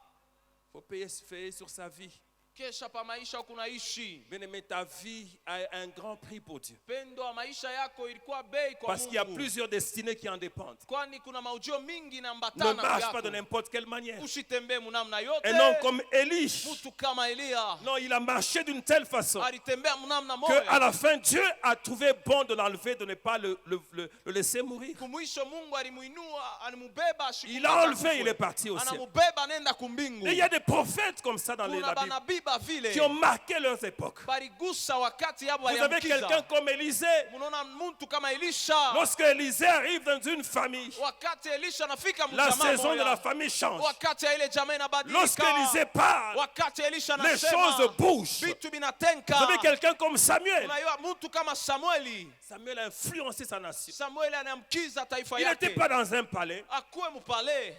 Il faut veiller sur sa vie. Kesha pa maisha kunaishi. Bien-aimé, ta vie a un grand prix pour Dieu. Pendo wa maisha yako ilikuwa bei kwa Parce qu'il y a Mungu. plusieurs destinées qui en dépendent. Kwani kuna maujio mingi na Ne mbatana marche pas de yako. n'importe quelle manière. Usitembee munamna yote. Et non comme Élie. Mtu kama Elia Non, il a marché d'une telle façon alitembea mnamna que à moja. la fin, Dieu a trouvé bon de l'enlever, de ne pas le laisser mourir. Kumwisho Mungu alimuinua, alimubeba Il a enlevé, il est parti au ciel. Anamubeba nenda kumbingu. Et il y a des prophètes comme ça dans la Kuna Bible banabiba vile. qui ont marqué leurs époques. Barigusa wakati yabo Vous avez quelqu'un waliamkiza. comme Élisée. Munaona mtu kama Elisha. Lorsque Élisée arrive dans une famille, Wakati Elisha anafika la mjamaa saison de la moja. famille change. Wakati ya ile jamaa Lorsque inabadilika. Élisée parle, Wakati Elisha les anasema. choses bougent. Vitu Vous binatenka. avez quelqu'un comme Samuel. Unajua mtu kama Samueli. Samuel a influencé sa nation. Samueli anamkiza taifa Il n'était yake. pas dans un palais. Akuwe mupale.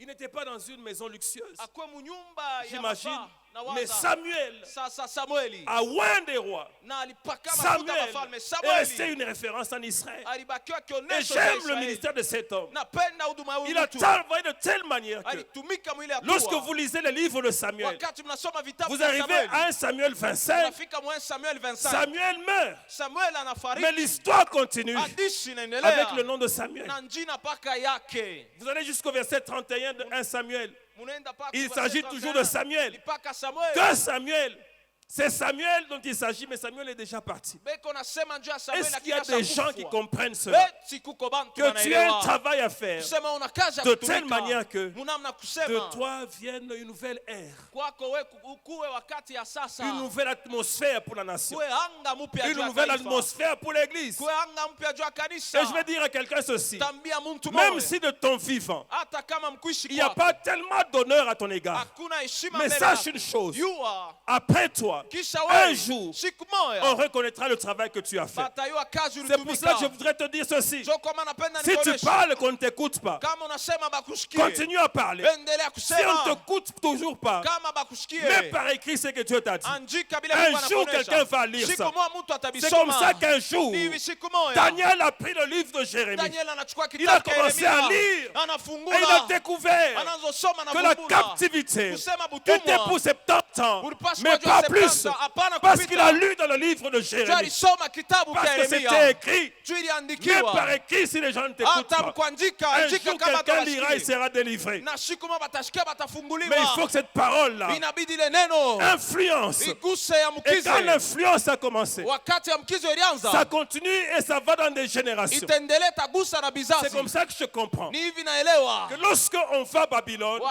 Il n'était pas dans une maison luxueuse. Akuwe munyumba ya J'imagine. mafaa. Na Mais waza. Samuel Sasa Samueli. a oint des rois. Na alipaka mafuta Samuel mafalme. est resté Samueli. une référence en Israël. Alibakiwa Et kionesho cha j'aime le Israeli. ministère de cet homme. Napenda huduma ya huyu Il a mtu. travaillé de telle manière que Alitumika mwile hatua. lorsque vous lisez les livres de Samuel, Wakati mnasoma vitabu vous vya arrivez Samueli. à 1 Samuel 25, Unafika mwa Samuel 25. Samuel meurt. Samuel Mais anafariki. l'histoire continue Hadithi avec inaendelea. le nom de Samuel. Na njina paka yake. Vous allez jusqu'au verset 31 de 1 Samuel. Munaenda paka Il verset s'agit 31. toujours de Samuel. Lipaka Samuel. Que Samuel, c'est Samuel dont il s'agit, mais Samuel est déjà parti. Beko nasema njoo ya Samuel Est-ce qu'il y a lakini des gens qui ashakufa. comprennent cela? Eti kuko bantu Que tu as un wanaelewa. travail à faire. Kusema una kazi ya De kutumika. telle manière que Munamna de kusema. toi vienne une nouvelle ère, Kwako we ukuwe wakati ya sasa. une nouvelle atmosphère pour la nation, Kuwe anga mpya juu une ya nouvelle taifa. atmosphère pour l'église. Kuwe anga mpya juu ya kanisa. Et je vais dire à quelqu'un ceci, Tambia mtu même moyo. si de ton vivant, Hata kama mkuishi il n'y a kwako. pas tellement d'honneur à ton égard, Hakuna heshima mais mbele sache yako. une chose, Jua après toi, toi, un jour, on reconnaîtra le travail que tu as fait. C'est pour cela que je voudrais te dire ceci. Si tu parles qu'on ne t'écoute pas, continue à parler. Si on ne t'écoute toujours pas, mets par écrit ce que Dieu t'a dit. Un jour, quelqu'un va lire ça. C'est comme ça qu'un jour, Daniel a pris le livre de Jérémie. Il a commencé à lire. Et il a découvert que la captivité était pour 70 ans, mais pas plus. Parce qu'il a lu dans le livre de Jérémie. Parce que c'était écrit. Mais par écrit, si les gens ne t'écoutent pas, un jour quelqu'un lira et sera délivré. Mais il faut que cette parole-là influence. Et quand l'influence a commencé, ça continue et ça va dans des générations. C'est comme ça que je comprends que lorsqu'on va à Babylone,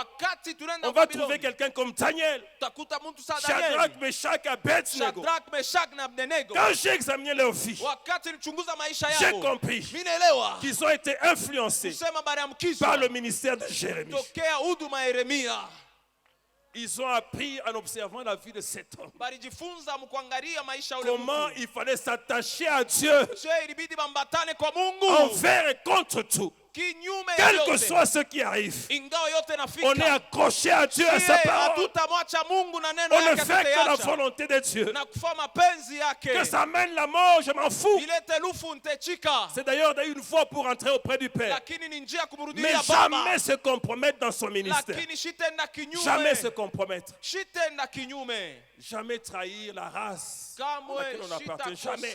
on va trouver quelqu'un comme Daniel, Shadrach, Meshach et Abednego. Quand j'ai examiné leur vie, j'ai compris qu'ils ont été influencés par le ministère de Jérémie. Ils ont appris en observant la vie de cet homme comment il fallait s'attacher à Dieu envers et contre tout. Quel que soit ce qui arrive, on est accroché à Dieu, à sa parole. On ne fait que la volonté de Dieu. Que ça mène la mort, je m'en fous. C'est d'ailleurs une fois pour entrer auprès du Père. Mais jamais se compromettre dans son ministère. Jamais se compromettre. Jamais trahir la race à laquelle on appartient. Jamais.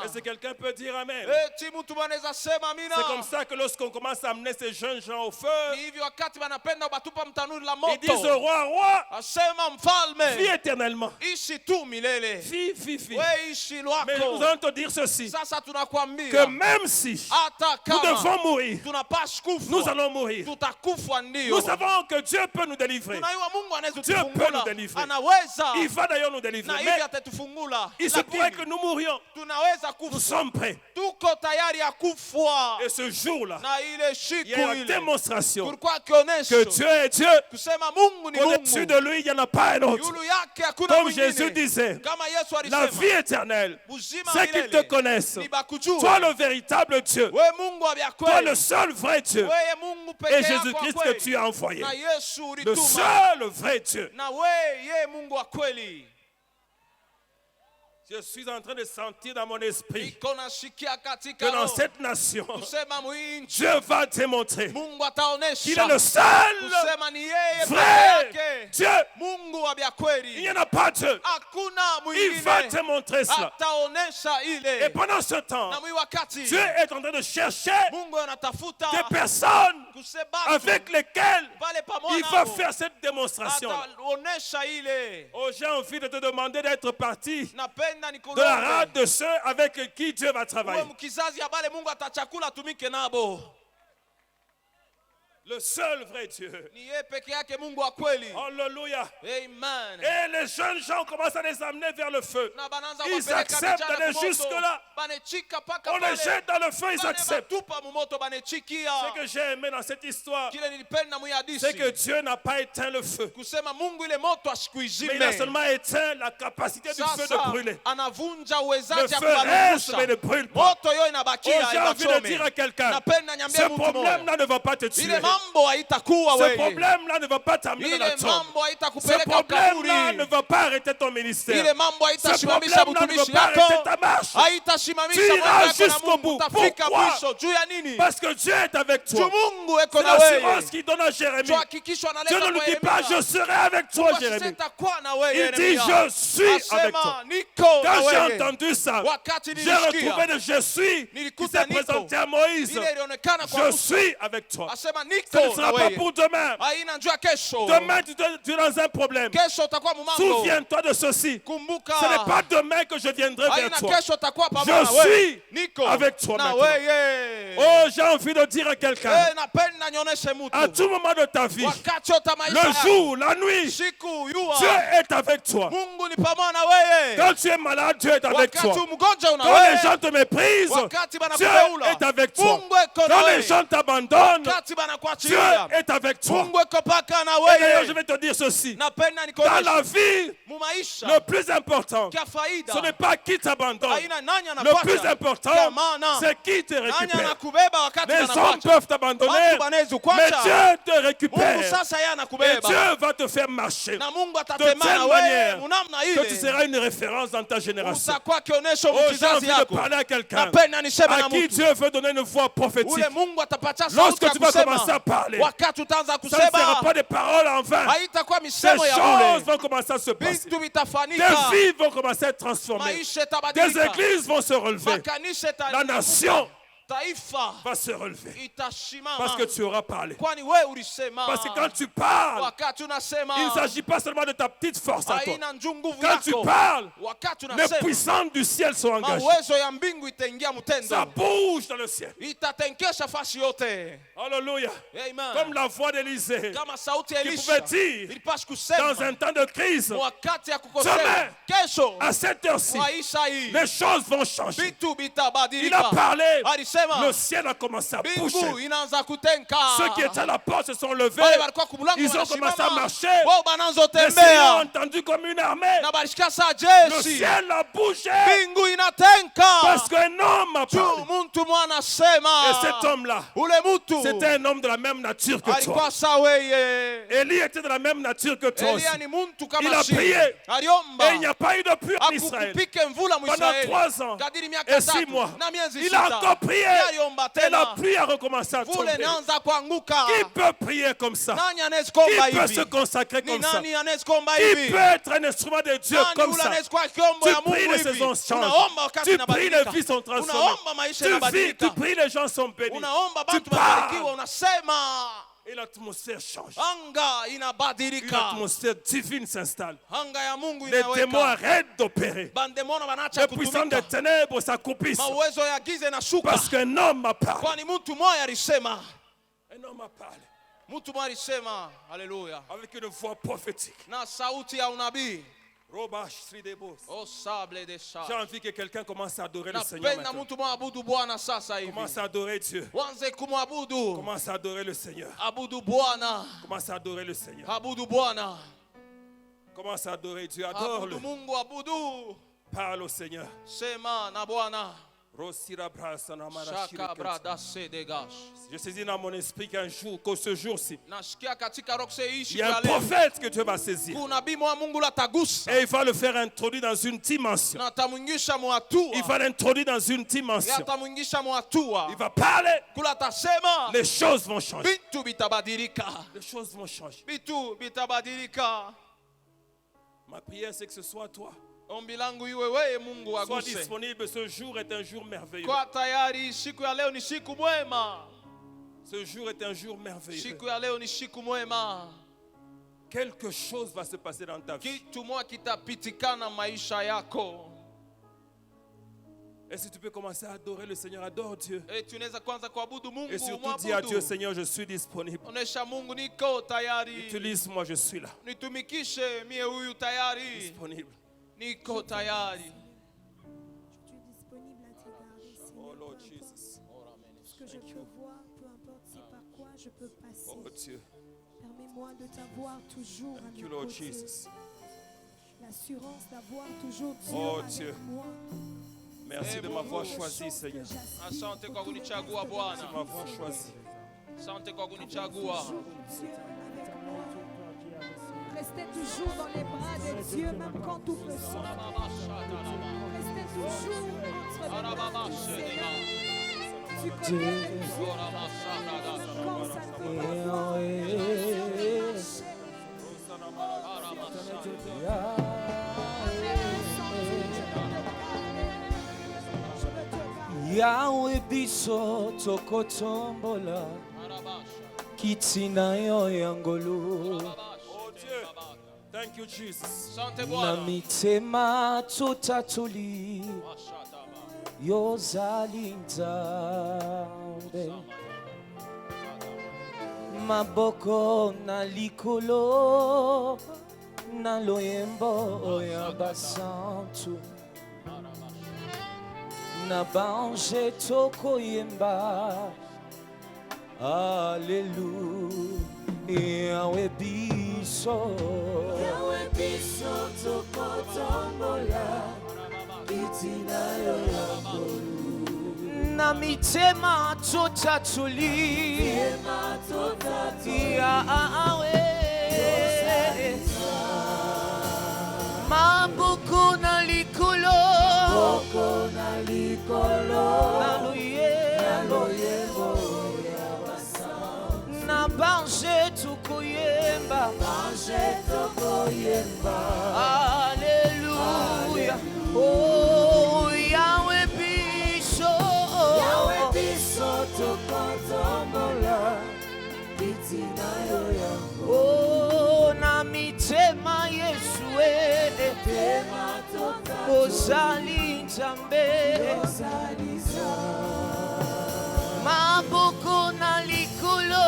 Est-ce que quelqu'un peut dire Amen? C'est comme ça que lorsqu'on commence à amener ces jeunes gens au feu, ils disent au roi, vis éternellement. Vis. Mais nous allons te dire ceci, que même si nous devons mourir, nous allons mourir. Nous savons que Dieu peut nous délivrer. Dieu peut nous délivrer. Il va d'ailleurs nous délivrer. Mais il se pourrait que nous mourions. Nous sommes prêts. Et ce jour-là, il y a une démonstration que Dieu est Dieu. Au-dessus de lui, il n'y en a pas un autre. Comme Jésus disait, la vie éternelle, c'est qu'ils te connaissent. Toi le véritable Dieu. Toi le seul vrai Dieu. Et Jésus-Christ que tu as envoyé. Le seul vrai Dieu. Je suis en train de sentir dans mon esprit que dans cette nation, Dieu va démontrer qu'il est le seul vrai Dieu. Il n'y en a pas Dieu. Il va démontrer cela. Et pendant ce temps, Dieu est en train de chercher des personnes avec lesquelles il va faire cette démonstration. Oh, j'ai envie de te demander d'être parti de la rade de ceux avec qui Dieu va travailler. Le seul vrai Dieu. Alléluia. Amen. Et les jeunes gens commencent à les amener vers le feu. Ils acceptent d'aller jusque-là. On les jette dans le feu, ils acceptent. Ce que j'ai aimé dans cette histoire, c'est que Dieu n'a pas éteint le feu. Mais il a seulement éteint la capacité du feu de brûler. Le feu reste mais ne brûle pas. Oh, j'ai envie de dire à quelqu'un, ce problème-là ne va pas te tuer. Ce problème-là ne va pas t'amener dans la tombe. Ce problème-là ne va pas arrêter ton ministère. Ce problème-là ne va pas arrêter ta marche. Tu iras jusqu'au bout. Pourquoi? Parce que Dieu est avec toi. C'est l'assurance qu'il donne à Jérémie. Dieu ne lui dit pas je serai avec toi, Jérémie. Il dit je suis avec toi. Quand j'ai entendu ça, j'ai retrouvé le je suis qui s'est présenté à Moïse. Je suis avec toi. Ce ne sera pas pour demain. Demain, tu es dans un problème. Souviens-toi de ceci. Ce n'est pas demain que je viendrai vers toi. Je suis avec toi maintenant. Oh, j'ai envie de dire à quelqu'un, à tout moment de ta vie, le jour, la nuit, Dieu est avec toi. Quand tu es malade, Dieu est avec toi. Quand les gens te méprisent, Dieu est avec toi. Quand les gens t'abandonnent, Dieu est avec toi. Et d'ailleurs, je vais te dire ceci. Dans la vie, le plus important, ce n'est pas qui t'abandonne. Le plus important, c'est qui te récupère. Les hommes peuvent t'abandonner, mais Dieu te récupère. Et Dieu va te faire marcher de telle manière que tu seras une référence dans ta génération. Oh, j'ai envie de parler à quelqu'un à qui Dieu veut donner une voix prophétique. Lorsque tu vas commencer à parler, ça ne sera pas des paroles en vain. Des choses vont commencer à se passer. Des vies vont commencer à être transformées. Des églises vont se relever. La nation va se relever parce que tu auras parlé. Parce que quand tu parles, il ne s'agit pas seulement de ta petite force à toi. Quand tu parles, les puissances du ciel sont engagées. Ça bouge dans le ciel. Alléluia. Comme la voix d'Élisée qui pouvait dire dans un temps de crise, demain, à cette heure-ci, les choses vont changer. Il a parlé. Le ciel a commencé à bouger. Ceux qui étaient à la porte se sont levés. Ils ont commencé à marcher. Les Seigneurs ont entendu comme une armée. Le ciel a bougé. Parce qu'un homme a parlé. Et cet homme-là, c'était un homme de la même nature que toi. Élie était de la même nature que toi aussi. Il a prié. Et il n'y a pas eu de pluie en Israël. Pendant 3 ans et 6 mois. Il a encore prié. Et la pluie a recommencé à tomber. Qui peut prier comme ça? Qui peut se consacrer comme ça? Qui peut être un instrument de Dieu comme ça? Tu pries, les saisons changent. Tu pries, les vies sont transformées. Tu pries, les gens sont bénis. Tu parles. Et l'atmosphère change. Une atmosphère divine s'installe. Les démons arrêtent d'opérer. Les puissants des ténèbres s'accroupissent. Parce qu'un homme a parlé. Un homme a parlé. Avec une voix prophétique. J'ai envie que quelqu'un commence à adorer le Seigneur maintenant. Commence à adorer Dieu. Commence à adorer le Seigneur. Commence à adorer le Seigneur. Commence à adorer Dieu. Adore-le. Parle au Seigneur. Je saisis dans mon esprit qu'un jour, que ce jour-ci, il y a un prophète que Dieu va saisir. Et il va le faire introduire dans une dimension. Il va l'introduire dans une dimension. Il va parler. Les choses vont changer. Les choses vont changer. Ma prière, c'est que ce soit toi. Sois disponible, ce jour est un jour merveilleux. Ce jour est un jour merveilleux. Quelque chose va se passer dans ta vie. Et si tu peux commencer à adorer le Seigneur, adore Dieu. Et surtout dis à Dieu, Seigneur, je suis disponible. Utilise-moi, je suis là. Disponible. Niko tayari. Tu es disponible à te regarder, Seigneur. Oh Lord Jesus. Ce que je peux voir, peu importe c'est par quoi je peux passer. Oh Dieu. Permets-moi de t'avoir toujours à mes Lord côtés. Jesus. L'assurance d'avoir toujours Dieu avec Dieu. Moi. Merci de m'avoir choisi, Seigneur. Asante kwa kunichagua Bwana. De m'avoir choisi. Asante kwa kunichagua. Restez toujours dans les bras de Dieu, même quand tout peut s'en. Restez toujours entre les bras du Seigneur. Tu connais quand ça ne peut pas. Yahweh biso tokotombola kitina yo yangolo. Thank you, Jesus. Na mitema tutatuli yozali nzambe maboko na likolo na loyembo ya basantu na bange tokoyemba Alléluia, Yahweh biso tokotombola kitina yo ya ngolu na mitema totatuli Yahweh mabuku na likolo na luyembo na bange tukuyemba Alléluia oh Yahweh biso tokotombola kitina yo ya oh na mitema Yesu ozali Nzambe maboko na likolo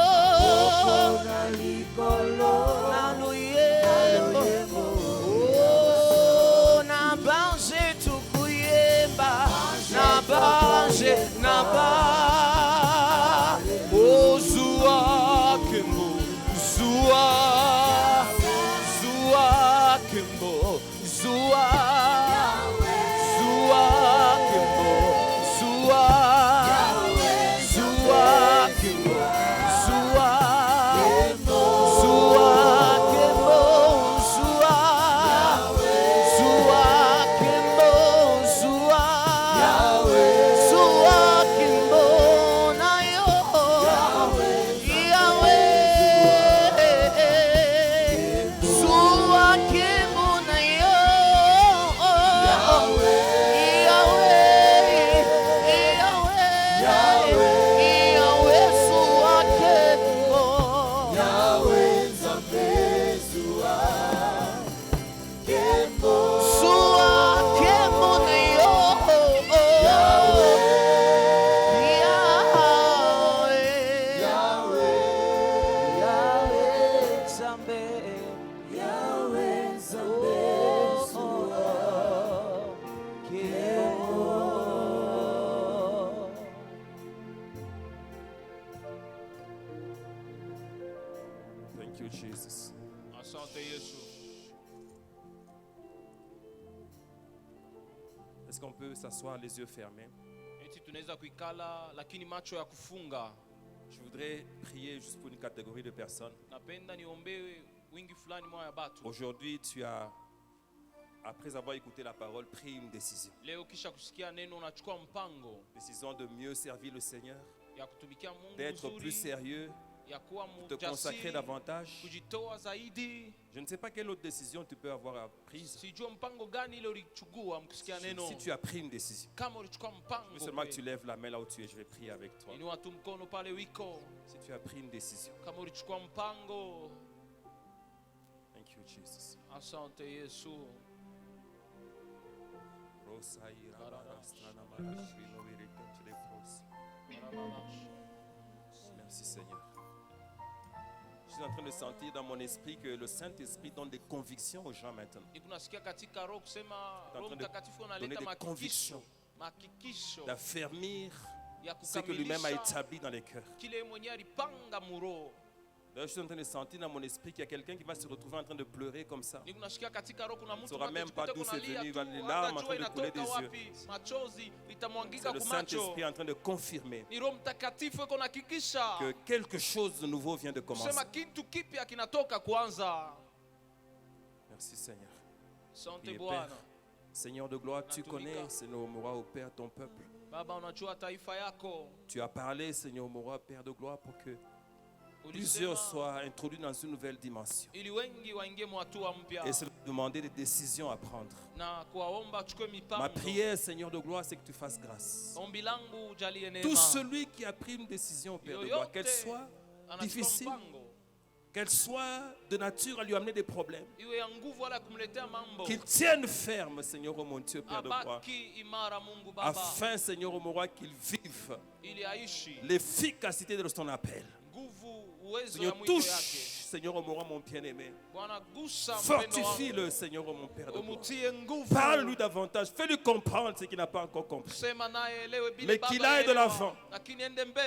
na luyembo oh na bange tukuyemba na bange na ba oh zua kembo zua kembo zua kembo zua kembo zua kembo kembo na yo Thank you, Jesus. Asante Yesu. Est-ce qu'on peut s'asseoir les yeux fermés? Eti tunaweza kuikala lakini macho ya kufunga. Je voudrais prier juste pour une catégorie de personnes. Napenda niombe wingi fulani mwa ya batu. Aujourd'hui, tu as, après avoir écouté la parole, pris une décision. Leo kisha kusikia neno unachukua mpango. Décision de mieux servir le Seigneur, Ya kutumikia Mungu d'être vizuri, plus sérieux, ya kuwa de te consacrer mjasiri, davantage. kujitoa zaidi. Je ne sais pas quelle autre décision tu peux avoir prise. Sijua mpango gani ile ulichukua mkisikia neno. Si tu as pris une décision, Kama ulichukua mpango. mais seulement que tu lèves la main là où tu es, je vais prier avec toi. Inua tu mkono pale wiko. Si tu as pris une décision, Kama ulichukua mpango. thank you, Jesus. Asante Yesu. Merci Seigneur. Je suis en train de sentir dans mon esprit que le Saint-Esprit donne des convictions aux gens maintenant. Ikunasikia katika roho kusema Roho de Mtakatifu donner analeta des makikisho. convictions. Makikisho D'affermir ya ce que lui-même a kukamilisha établi dans les cœurs. kile mwenye alipanga muro. D'ailleurs, je suis en train de sentir dans mon esprit qu'il y a quelqu'un qui va se retrouver en train de pleurer comme ça. Nikunasikia katika roho kuna mtu Saura même pas d'où c'est venu, il va les tu, larmes en train hatajua de couler des inatoka yeux. wapi, machozi C'est itamwangika le kumacho. Saint-Esprit en train de confirmer Ni Roho Mtakatifu iko nahakikisha que quelque chose de nouveau vient de commencer. kusema kitu kipya kinatoka kwanza. Merci Seigneur. Asante Priez, Bwana. Père. Seigneur de gloire, tu Natumika. connais, Seigneur mon roi, au Père, ton peuple. Baba, unajua taifa yako. Tu as parlé, Seigneur mon roi, Père de gloire, pour que plusieurs Ulisema soient introduits dans une nouvelle dimension. ili wengi waingie hatua mpya Et c'est de demander des décisions à prendre. na kuwaomba chukue Ma mipango. prière, Seigneur de gloire, c'est que tu fasses grâce. Ombi langu ujalie Tout neema. celui qui a pris une décision, Père de gloire, qu'elle soit Anachukua difficile, mpango, qu'elle soit de nature à lui amener des problèmes, iwe ya nguvu wala kumletea mambo. qu'il tienne ferme, Seigneur oh mon Dieu, Père de gloire, Abaki imara Mungu Baba, afin, Seigneur oh mon roi, qu'il vive ili aishi l'efficacité de son appel. nguvu, uwezo ya Seigneur, mwito touche yake. Seigneur, au roi, mon bien-aimé. Fortifie-le, Seigneur, mon Père de gloire. Parle-lui davantage. Fais-lui comprendre ce qu'il n'a pas encore compris. Mais qu'il aille de l'avant.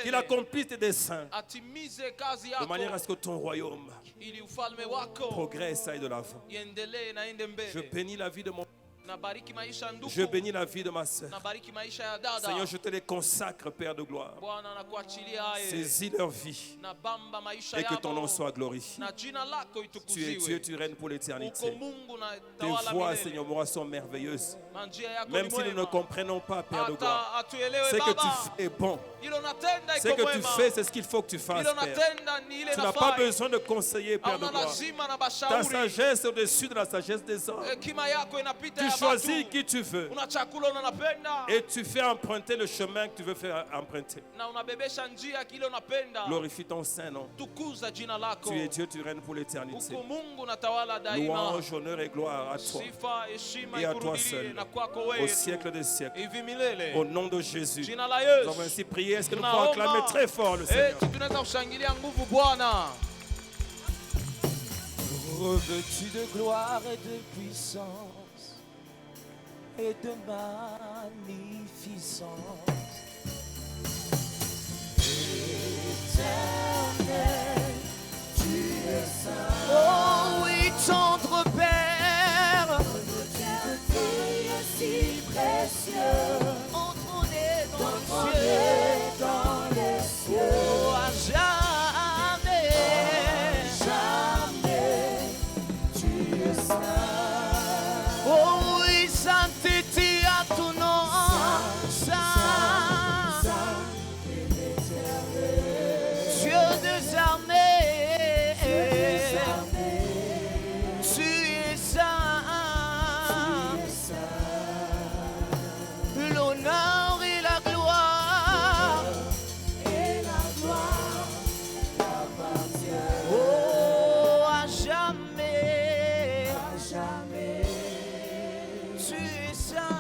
Qu'il accomplisse tes desseins. De manière à ce que ton royaume progresse, aille de l'avant. Je bénis la vie de mon Je bénis la vie de ma sœur. Seigneur, je te les consacre, Père de gloire. Saisis leur vie et que ton nom soit glorifié. Tu es Dieu, tu règnes pour l'éternité. Tes voix, Seigneur, moi, sont merveilleuses. Même si nous ne comprenons pas, Père de gloire, ce que tu fais est bon. Ce que tu fais, c'est ce qu'il faut que tu fasses, Père. Tu n'as pas besoin de conseiller, Père de gloire. Ta sagesse est au-dessus de la sagesse des hommes. Tu choisis qui tu veux et tu fais emprunter le chemin que tu veux faire emprunter. Glorifie ton saint nom. Tu es Dieu, tu règnes pour l'éternité. Louange, honneur et gloire à toi et à toi seul au siècle des siècles. Au nom de Jésus, nous avons ainsi prié. Est-ce que nous pouvons acclamer très fort le Seigneur? Revêtu de gloire et de puissance et de magnificence, éternel, tu es saint. Oh oui, tendre Père, tu es si précieux, entrôné dans les cieux, oh, à jamais, tu es saint. Oh oui, sainteté à ton nom, saint, Dieu des armées, tu es saint. L'honneur et la gloire t'appartiennent. Oh, à jamais, tu es saint.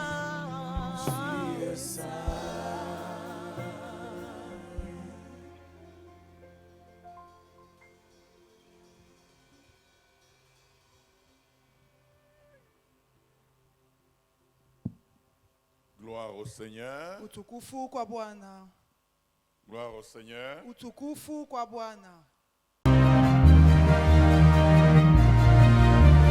Gloire au Seigneur. Utukufu kwa Bwana. Gloire au Seigneur. Utukufu kwa Bwana.